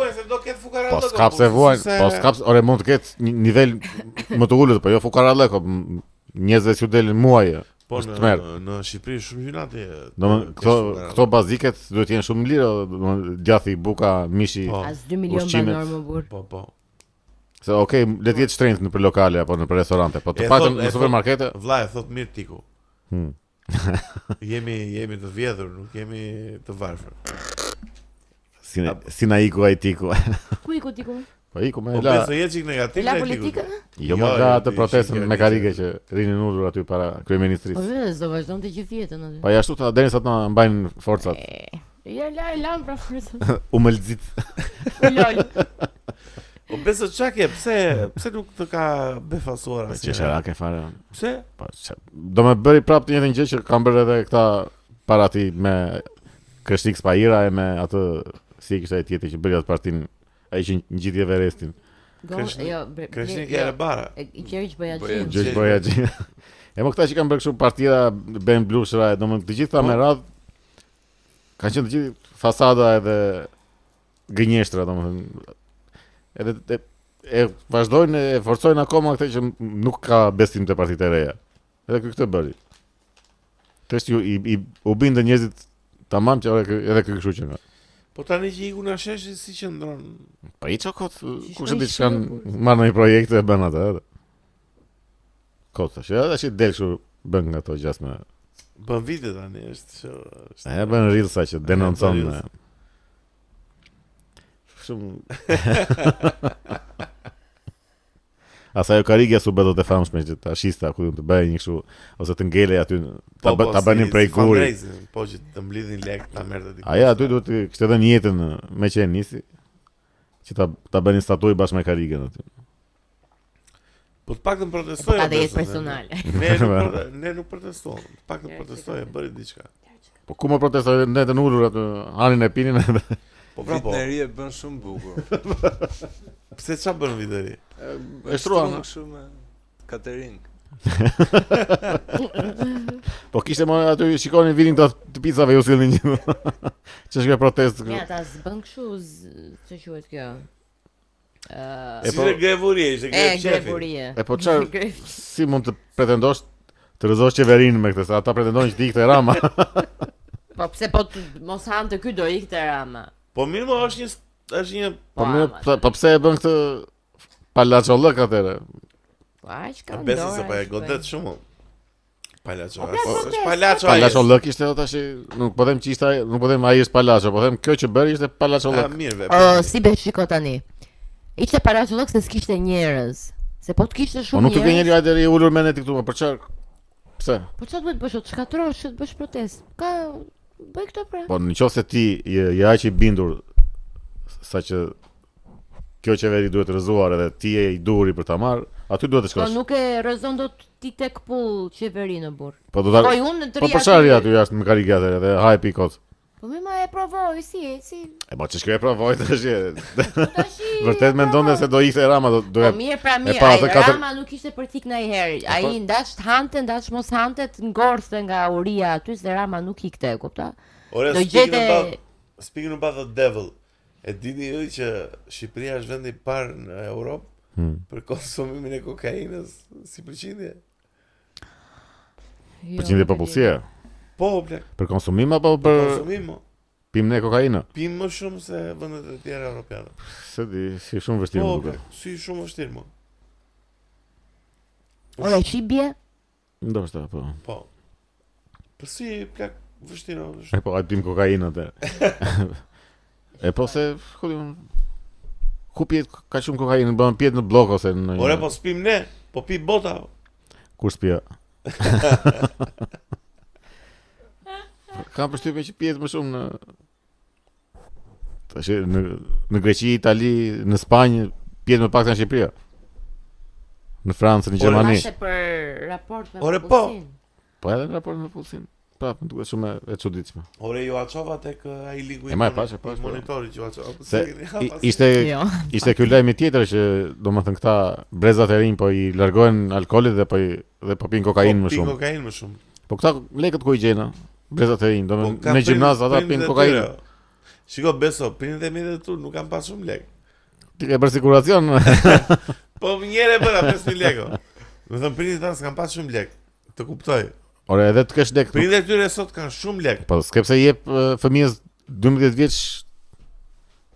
Po s'ka pse vojnë, po s'ka, ore mund të ketë një nivel më të ulët, po jo fukarallëk, njerëzve që delin muaj. Po në Shqipëri shumë gjynate. Domethënë këto baziket duhet të jenë shumë lirë, domethënë djathi, buka, mishi. As 2 milion banor më burr. Po. Se le të jetë shtrenjtë në për lokale apo në për restorante, po të paktën në supermarkete. Vllai e thot mirë Tiku. Jemi të vjedhur, nuk jemi të varfër. Si na iku ai Tiku. Ku iku Tiku? Po iku me la. Po besoj jeçik negativ la politika? Jo më nga atë protestën me karige që rinin ulur aty para kryeministrisë. Po vetë do vazhdonte gjithë jetën aty. Po ashtu ta derisa të na mbajnë forcat. Ja la pra forcat. U mëlxit. Lol. Po besoj çake, pse nuk të ka befasuar asgjë. Çfarë ke fare? Pse? Po do më bëri prapë të njëjtën gjë që kanë bërë edhe këta para ti me Kreshnik Spajira e me atë si kishte ai tjetër që bëri atë partinë ai që ngjitje Everestin. Kreshnik era bara. Gjergj Bojaxhi. Gjergj Bojaxhi. Më këta që kanë bërë kështu partia Ben Blushra, domethënë të gjitha me radh kanë qenë të gjithë fasada edhe gënjeshtra, domethënë. Edhe e vazhdojnë e forcojnë akoma këtë që nuk ka besim te partitë e reja. Edhe këtë bëri. Tësh u bindën njerëzit tamam që edhe kështu që nga. Po tani që iku na shesh si qëndron. Po i çokot kush e di çkan marrë një projekt e bën atë. Kota, edhe si del kështu bën nga ato gjasme. Bën vite tani është. Bën rilsa që denoncon. Shumë. Asa jo karigja su bëdo të famshme që të ashista ku të bëjë një kështu ose të ngele aty ta bënin prej guri. Po që të mblidhin lek ta merrte diku. Aja aty duhet të kishte dhënë jetën me që nisi që ta bënin statuj bashkë me karigën aty. Po të paktën protestojnë. Po ka jetë personale. Ne nuk protestojmë. Të paktën protestojnë, bëri diçka. Po ku më protestojnë ne të ulur aty, hanin e pinin edhe. Po vitneri e bën shumë bukur. Pse ç'a bën vitneri? E shtruan kështu me catering. Po kishte më aty shikonin vinin të pizzave ju sillnin një. Ç'është kjo protestë? Ja, ta s'bën kështu, ç'e quhet kjo? Si grevurie, grevurie. Po çfarë? Si mund të pretendosh të rrezosh qeverinë me këtë? Ata pretendojnë që të ikte Rama. Po pse po mos hanë të ky do ikte Rama. Po mirë, më është një Po mirë, po pse e bën këtë palaçollëk atëre? Po aq ka ndonjë. Besoj se po e godet shumë. Palaço. Është palaço. Palaçollëk ishte tash, nuk po them që ishte, nuk po them ai është palaço, po them kjo që bëri ishte palaçollëk. Mirë, si be shiko tani. Ishte palaçollëk se s'kishte njerëz. Se po të kishte shumë njerëz. Po nuk të vjen njëri hajde i ulur me ne ti këtu, për çfarë? Pse? Po çfarë duhet bësh? Të shkatrosh, të bësh protestë. Bëj këtë pra. Po nëse ti je aq i bindur saqë kjo qeveri duhet rrëzuar edhe ti je i duri për ta marr, aty duhet të shkosh. Po nuk e rrezon dot ti tek pull qeverinë burr. Po do ta. Po unë Po për çfarë aty jashtë me karigatë edhe haj pikot. Po më e provoj, si. E po ç'është e provoj tash. Vërtet mendonte se do ikte Rama, do. Po mirë, pra mirë, Rama nuk ishte për tik ndonjëherë. Ai ndash hante, ndash mos hante, ngorste nga uria aty se Rama nuk ikte, e kupton? Do gjete speaking about the devil. E dini ju që Shqipëria është vendi i parë në Europë për konsumimin e kokainës si përqindje? Përqindje popullsie? Po, plak. Për konsumim apo për konsumim? Pim ne kokainë? Pim më shumë se vendet e tjera europiane. Se di, si shumë vështirë më duket. Po, si shumë vështirë më. Ora shibje? Ndoshta po. Po. Po si plak vështirë është. E po, ai pim kokainë atë. E po se, ku pjet ka shumë kokainë, bën pjet në blok ose në. Ora po spim ne, po pi bota. Kur spija? Kam përshtypjen që pjet më shumë në tash në Greqi, Itali, në Spanjë pjet më pak se në Shqipëri. Në Francë, në Gjermani. Ora për raport me Pullsin. Po edhe në raport me Pullsin. Prapë, më duket shumë e çuditshme. Ore ju açova tek ai ligu i monitorit që açova. Ishte ky lajm tjetër që domethënë këta brezat e rinj po i largohen alkoolit dhe po pin kokainë më shumë. Pin kokainë më shumë. Po këta lekët ku i gjejnë? Brezat e rinj, domethënë në gjimnaz ata pin kokainë. Shiko beso, prindet e mi dhe tu nuk kanë pas shumë lek. Ti ke bërë siguracion? Po njëre bëra 5.000 lekë. Do thon prindet tanë s'kan pas shumë lek. Të kuptoj. Ore edhe të kesh lek. Prindet e tyre sot kanë shumë lek. Po skepse jep fëmijës 12 vjeç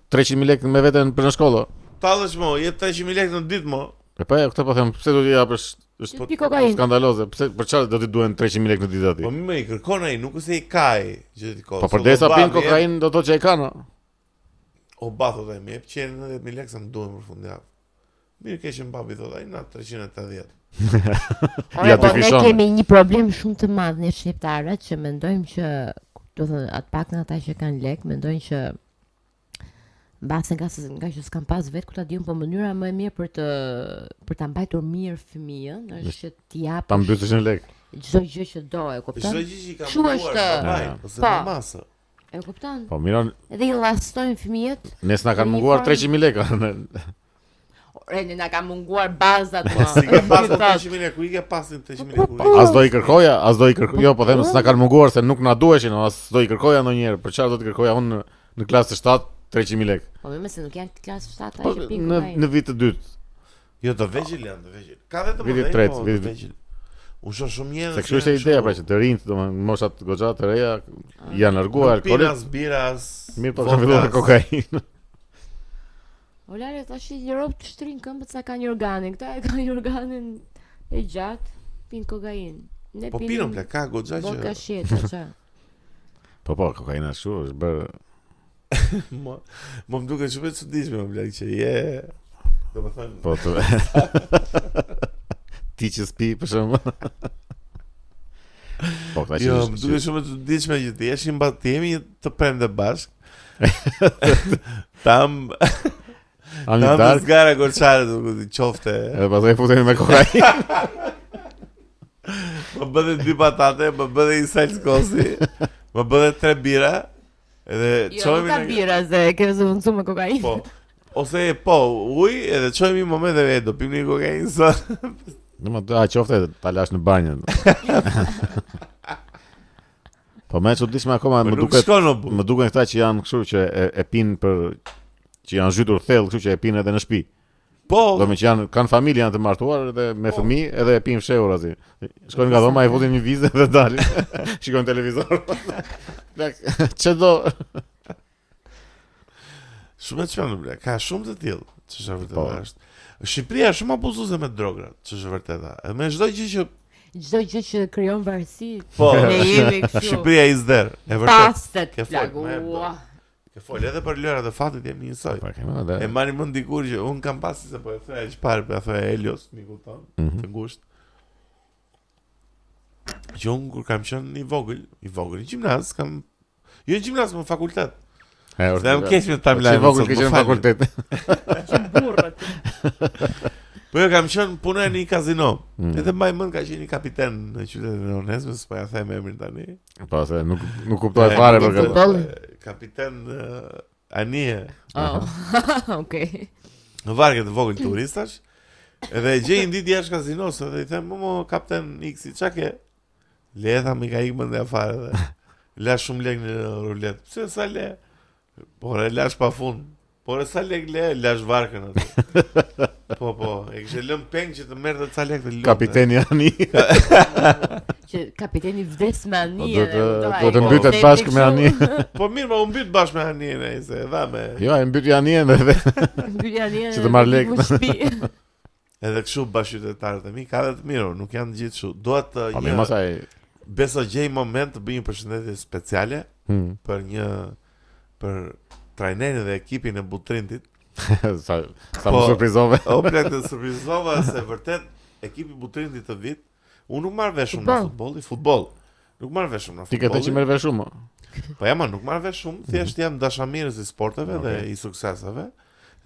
300.000 lekë me veten për në shkollë. Tallësh mo, jep 300.000 lekë në ditë mo. E po këtë po them, pse do t'i japësh? Është skandaloze. Pse për çfarë do t'i duhen 300.000 lekë në ditë aty? Po më i kërkon ai, nuk se i kaj që ti kohë. Po përdesa pin kokainë do të thotë që e kanë. O bathot ai më jep 190.000 lekë sa më duhen për fundjavë. Mirë keshim babi thot ai na 380. Ja po ne kemi një problem shumë të madh ne shqiptarët që mendojmë që do të thonë atë pak në ata që kanë lek mendojnë që mbase nga që s'kan pas vet ku ta diun po mënyra më e mirë për ta mbajtur mirë fëmijën është që t'i japësh ta mbytësh në lek çdo gjë që do, e kupton? Çdo gjë që ka munguar, ose në masë. E kupton? Po miron. Edhe i llastojnë fëmijët. Nes na kanë munguar 300.000 lekë. Reni na ka munguar bazat më. Si ka pasur 300.000 lekë, ku i ke pasin 300.000 lekë? As do i kërkoja, jo po them se na kanë munguar se nuk na duheshin, as do i kërkoja ndonjëherë. Për çfarë do të kërkoja unë në klasë 7 300.000 lekë? Po më se nuk janë klasë 7 ai që pikë. Në vit të dytë. Jo të vegjël janë, të vegjël. Ka vetëm vit të tretë, vit të vegjël. U shoh shumë njerëz. Se kështu ishte ideja pra që të rinjt, domethënë moshat goxha të reja janë larguar alkoolit. Biras. Mirë po kanë filluar kokainë. Olare tash i rob të shtrin këmbët sa kanë organin. Këta e kanë organin e gjatë, pin kokainë. Ne po pinon plak ka goxha që. Po ka sheta ç'a. Po kokaina ashtu është bërë. Më duket shumë e çuditshme më plak që je. Domethënë. Po të. Ti që spi për shembull. Po tash. Jo, më duket shumë e çuditshme që ti jeshim jemi të premte bashk. Tam zgara goçare do të qofte. Edhe pastaj futemi me kokainë. Më bëdhe 2 patate, më bëdhe i salskosi, më bëdhe 3 bira. Edhe çojmë në bira se kemi zëvendësuar me kokainë. Po. Ose po, ujë edhe çojmë në moment e do pim një kokainë sot. Domethënë qofte ta lash në banjë. Po më çuditshme akoma më duken këta që janë kështu që e pinë për që janë zhytur thellë, kështu që e pinë edhe në shtëpi. Po, domethënë që kanë familje janë të martuar edhe me fëmijë edhe e pinë fshehur azi. Shkojnë nga dhoma, i futin një vizë dhe dalin. Shikojnë televizor. Çdo. Shumë të çfarë, ka shumë të tillë, ç'është vërtet është. Shqipëria është shumë abuzuese me drograt, ç'është vërteta. Edhe me çdo gjë që krijon varësi. Po, ne jemi kështu. Shqipëria is there, e vërtet. Pastet plagua. Ke fol edhe për lërat e fatit jemi njësoj. E marrim mend dikur që un kam pasi se po e thoya çfarë, po e thoya Elios, miku ton, të ngushtë. Jo un kur kam qenë i vogël në gjimnaz, jo në gjimnaz, në fakultet. Dhe më kesh me timeline. Si vogël që në fakultet. Që burrët. Po jo kam qenë punoj në një kazino. Edhe mbaj mend ka qenë një kapiten në qytetin e Onesmës, po ja them emrin tani. Po se nuk kuptoj fare për këtë. Kapiten Anie. Okej. Në vargjet e vogël turistash. Edhe e gjej një ditë jashtë kazinos dhe i them, "Mo kapten X, çka ke?" Le tha më ka ikën dhe afare dhe. La shumë lek në rulet. Pse sa le? Por e lash pa fund. Por e sa lek le, lash varkën aty. Po, e kishte lënë peng që të merrte ca lek të lutë. Kapiteni Ani. Që kapiteni vdes me Ani. Do të mbytet bashkë me Ani. Po mirë, u mbyt bashkë me Anien ai se dha me. Jo, e mbyti Anien edhe. Mbyti Anien. Që të marr lek. Edhe kështu bashkëqytetarët e mi ka dhe të mirë, nuk janë gjithë kështu. Duhet të Po mirë mos ai beso gjej moment të bëj një përshëndetje speciale për trajnerin dhe ekipin e Butrintit. sa më surprizove. O plak të surprizova se vërtet ekipi Butrintit të vit, unë nuk marr vesh shumë në futboll. Nuk marr vesh shumë në futboll. Ti këtë që merr vesh shumë. Po jam, nuk marr vesh shumë, thjesht jam dashamirës i sporteve dhe i sukseseve.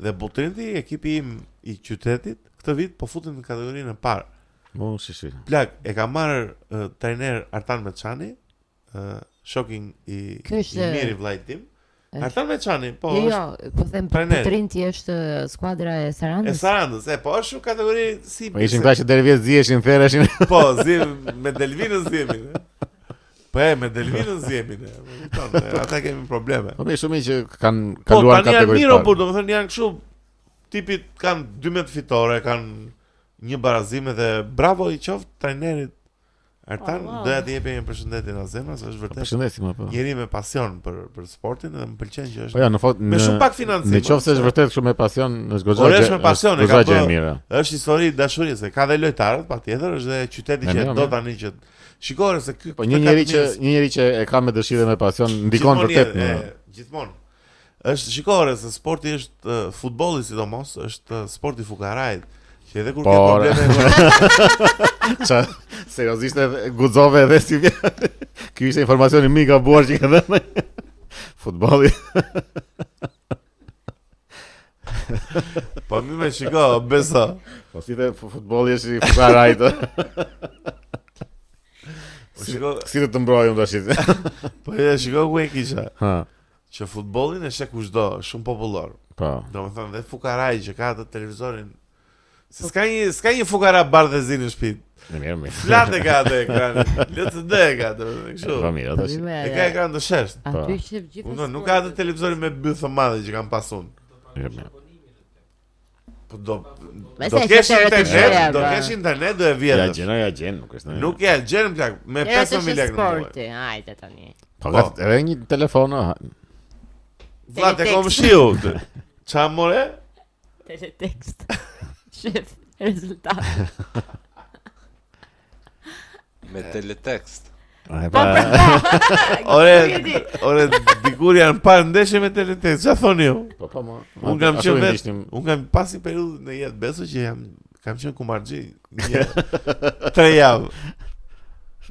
Dhe Butrinti, ekipi im i qytetit, këtë vit po futen në kategorinë e parë. Mo shi. Plak, e ka marrë trajner Artan Meçani, shoking i mirë i vllajt tim. Artan Meçani, po. Jo, po them Butrinti është skuadra e Sarandës. E Sarandës, po është në kategori si. Po ishin këta që deri vjet ziheshin, therreshin. Po, me Delvinën zihemi. Po me Delvinën zihemi ne. Ata kemi probleme. Po me shumë që kanë kaluar kategorinë. Po tani janë mirë, domethënë janë kështu tipit kanë 12 fitore, kanë një barazim dhe bravo i qoftë trajnerit Artan, doja të jepë një përshëndetje nga zemra, se është vërtet. Përshëndesim apo. Njeri me pasion për sportin dhe më pëlqen që është. Po ja, në fakt me shumë pak financim. Nëse është vërtet kështu me pasion, është goxha. Është me pasion, e ka mirë. Është histori dashurie, ka dhe lojtarët, patjetër, është dhe qyteti që do tani që shikore se ky. Po një njeri që e ka me dëshirë dhe me pasion ndikon vërtet në gjithmonë. Është shikore se sporti është futbolli sidomos, është sporti fukarajt. Që edhe kur ke probleme. Ça, seriozisht e guxove edhe si vjen. Ky ishte informacioni më i gabuar që ke dhënë. Futbolli. Po më shiko, beso. Po si the futbolli është i fukarajt. Si të mbrojmë tash. Po e shiko ku e kisha. Ha. Që futbollin e sheh kushdo, shumë popullor. Po. Domethënë dhe fukaraj që ka atë televizorin. Se s'ka një fukara bardhezi në shtëpi. Mirë. Flatë ka atë ekran. LCD ka atë, kështu. Po mirë, tash. E ka ekran të shesht. Aty shef gjithë. Nuk ka atë televizorin me byth të madhe që kanë pasun. Mirë. Po do kesh internet, do e vjetësh. Ja gjen, nuk është. Nuk e gjen plak me 5000 lekë. Sporti, hajde tani. Po edhe një telefon. Vlla te komshiu. Ça more? Teletext. Shef rezultat. Me teletext. Ore dikur janë parë ndeshje me teletext. Çfarë thoni ju? Po mo. Unë kam pasi periudhë në jetë beso që kam qenë kumarxhi 3 javë.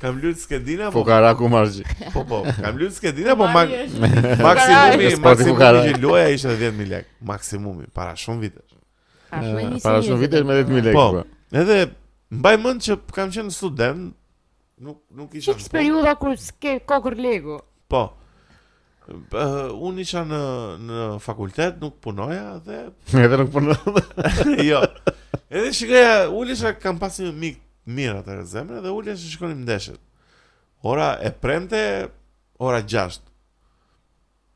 Kam luajtur skedina po fukara kumarxhi. Po, kam luajtur skedina po maksimumi që luaja ishte 10000 lekë, maksimumi para shumë vitesh. Para shumë vitesh me 10000 lekë. Po. Edhe mbaj mend që kam qenë student, nuk isha në periudha kur s'ke kokër legu. Po. Unë isha në fakultet, nuk punoja dhe edhe nuk punoja. Jo. Edhe shikoja, ulesha kam pasur një mik mirë atëherë zemre dhe ulesha shikonim ndeshjet. Ora e premte, ora 6.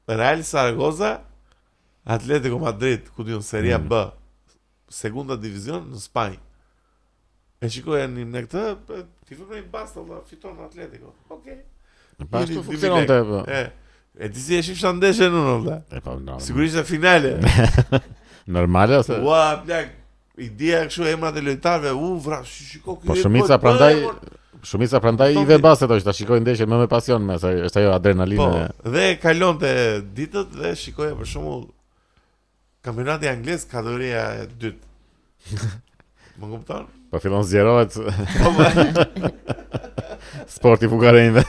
Real Zaragoza, Atletico Madrid, ku diun Serie B, Segunda Division në Spanjë. E shikoja në këtë, ti vjen një basta, fiton Atletico. Okej. Basta funksiononte. E ti si e shifsha ndeshjen unë, valla. Sigurisht e finale. Normale ose? Ua, plak, ideja kështu emrat e lojtarëve, vra, shiko këtë. Po shumica prandaj i ve bastet është ta shikojnë ndeshjen më me pasion, me sa është ajo adrenalinë. Po, dhe kalonte ditët dhe shikoja për shembull kampionati anglez kategoria e dytë. Më kupton? Po fillon zgjerohet. Sporti fukarëve.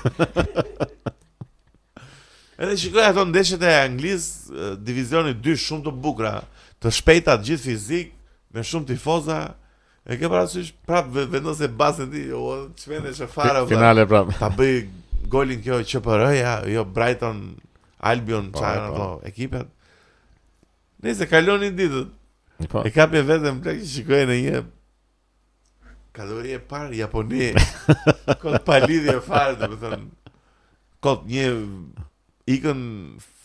Edhe shikoja ato ndeshjet e Anglisë, divizioni 2 shumë të bukura, të shpejta, gjithë fizik, me shumë tifoza, E ke parasysh prap vendose bazën ti, o çmende çfarë Finale prap. Ta bëj golin kjo QPR-ja, jo Brighton, Albion, çfarë ato ekipet. Nëse kalonin ditët. E kapi vetëm plak që shikoj në një kategori e parë Japoni. Kot pa lidhje fare, domethënë. Kot një ikën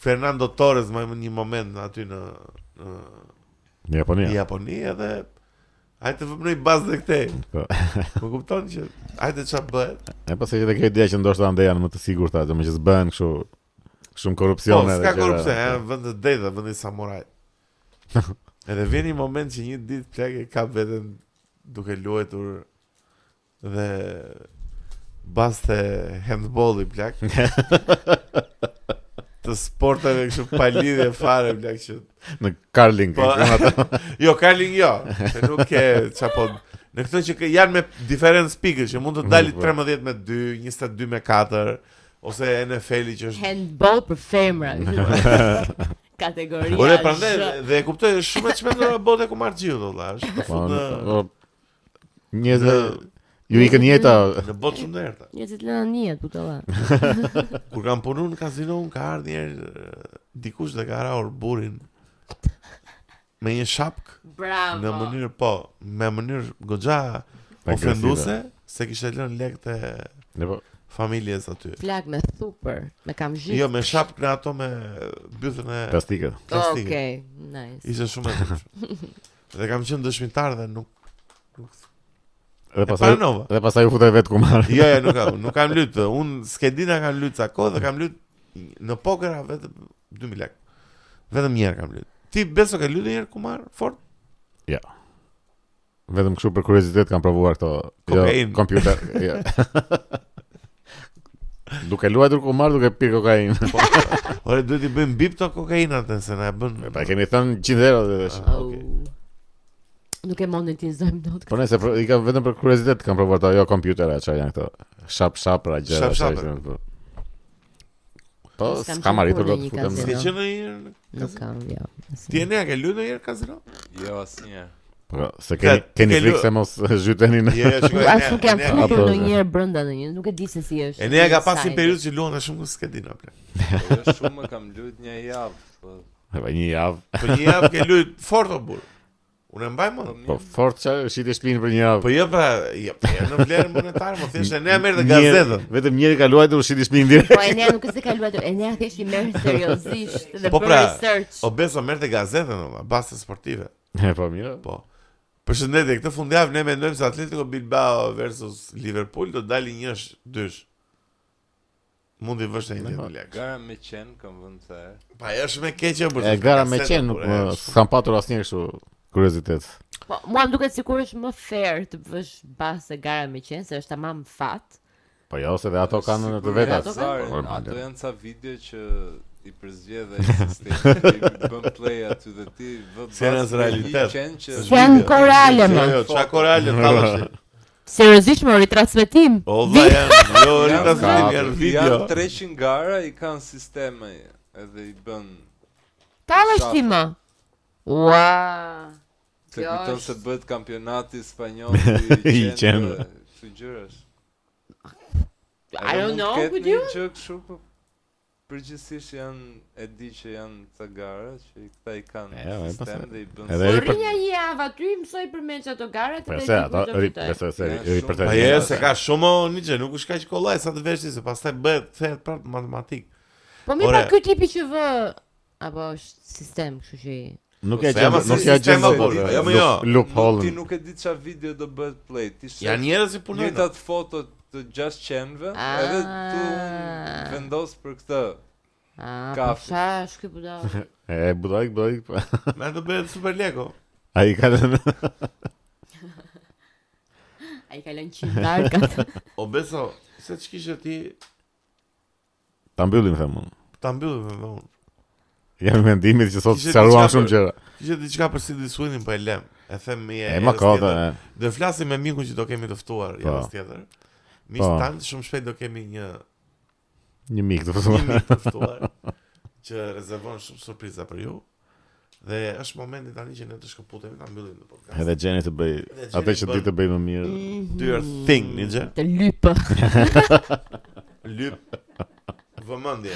Fernando Torres më një moment aty në Japoni edhe hajtë vëmë në i bazë dhe këtej. Më kupton që hajtë qa bëhet. E pas e që të ke idea që ndoshta ande janë më të sigurta, që më që s'bën kështu shumë korupcione. Po, s'ka korupcione, vend të drejtë, vend i samuraj. Edhe vjen një moment që një ditë plak e kap veten duke luajtur dhe baste handballi plak. Të sporteve kështu pa lidhje fare plak që në curling. Jo, curling jo. Se nuk ke çapo. Në këto që janë me diferencë pikësh, që mund të dalit 13 me 2, 22 me 4, ose NFL-i që është handball për femra. Kategoria. Ore prandaj dhe e kuptoj shumë çmendur botë ku marr xhiu valla, është në fund. Një ju ikën jeta në botë shumë derta. Njerëzit lënë niyet butolla. Kur kam punuar në kazino, ka ardhur një herë dikush dhe ka harur burrin me një shapk. Bravo. Në mënyrë me mënyrë goxha ofenduese, se kishte lënë lekë te familjes aty. Flak me super, me kamzhit. Jo, me shapk në ato me bythën e plastike. Okej, nice. Ishte shumë e bukur. Dhe kam qenë dëshmitar dhe nuk Dhe pasaj u futej vetë kumar. Jo, nuk kam lutë. Unë skedina kam lutë sa kohë dhe kam lutë në pokera vetëm 2000 lekë. Vetëm një herë kam lutë. Ti beso ke lutë një herë kumar fort? Ja. Vetëm kështu për kuriozitet kam provuar këto. Kokain. Jo, kompjuter. Ja. Duke luajtur kumar, duke pirë kokainë. Ore, duhet i bëjmë bip të kokainat se na e bën. Pa kemi thënë 100 euro dhe vesh. Nuk e monetizojmë dot. Po nëse i kam vetëm për kuriozitet kam provuar ato, jo kompjutera, çfarë janë këto. Shapra gjëra. Po, s'kam arritur dot të futem. Si që në një? Nuk kam, jo. Ti e ne ke luajtur një herë kazino? Jo, asnjëherë. Po, se keni frikë se mos zhyteni në. Jo, shikoj. As nuk jam futur ndonjëherë brenda në një, nuk e di se si është. E ne ka pas një periudhë që luante shumë skedina plak. Jo, shumë kam luajtur një javë, po. Një javë. Po një javë ke luajtur fort o burr. Unë mbaj më. Po fort çfarë shiti shtëpinë për një javë. Po jo pra, jo në vlerën monetare, më thjesht ne merr të gazetën. Vetëm njëri ka luajtur shiti shtëpinë direkt. Po ne nuk e se ka luajtur, ne thjesht i merr seriozisht dhe po bën research. O beso merr të gazetën, baste sportive. Po mirë. Po. Përshëndetje, këtë fundjavë ne mendojmë se Atletico Bilbao versus Liverpool do dalin 1-2. Mundi vësh një lekë. Gara me qen kam vënë se. Pa është më keqe për. Gara me qen nuk s'kam patur asnjë kështu kuriozitet. Po, mua më duket sikur është më fair të bësh base gara me qen, se është tamam fat. Po jo, se dhe ato kanë të veta. Ato janë ca video që i përzgjedh ai sistemi, i bën play aty dhe ti vë base. Në realitet. Janë korale më. Jo, çka korale tallash. Seriozisht më ritransmetim. O vjen, jo ritransmetim, janë video. Janë 300 gara i kanë sisteme edhe i bën. Tallash ti më. Ua. Se kujton se bëhet kampionati spanjoll i qenë. Sugjërash. I don't know, would you? Që kështu përgjithsisht janë e di që janë ca gara që këta i kanë sistem dhe i bën. Edhe rinja një javë aty mësoj përmend ato garat dhe Pa se ka shumë niçe, nuk është kaq kollaj sa të vesh ti, se pastaj bëhet kthehet prapë matematik. Po më pa ky tipi që vë apo është sistem, kështu që nuk e gjem, nuk e gjem loophole. Ti nuk e di çfarë video do bëhet play. Ti janë njerëz që punojnë ato foto të just qenve, edhe tu vendos për këtë. Kafe. Sa është ky budall? Budallik. Me të bëhet super leko. Ai ka lënë. Ai ka lënë qindarkat. O beso, se ç'kishe ti? Ta mbyllim themun. Ta mbyllim unë. Jam me mendimin që sot sqaruan shumë gjëra. Kishte diçka për Sidney Sweeney po e lëm. E them më kota. Do flasim me mikun që do kemi të ftuar javës tjetër. Tan shumë shpejt do kemi një mik të ftuar. Që rezervon shumë surpriza për ju. Dhe është momenti tani që ne të shkëputemi ta mbyllim në podcast. Edhe Gjeni të bëj atë që di të bëj më mirë. Do your thing, Ninja. Të lypë. Lyp. Vëmendje.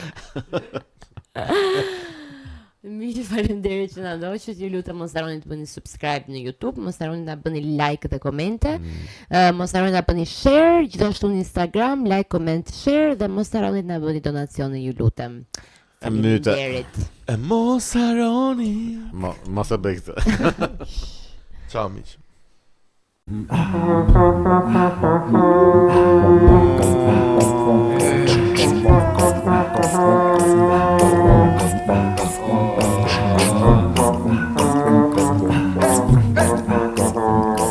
Mirë, faleminderit që na ndoqët. Ju lutem mos harroni të bëni subscribe në YouTube, mos harroni të bëni like dhe komente. Mos harroni të bëni share, gjithashtu në Instagram, like, comment, share dhe mos harroni të na bëni donacione, ju lutem. Faleminderit. Mos harroni. Mos e bëj këtë. Ciao miq.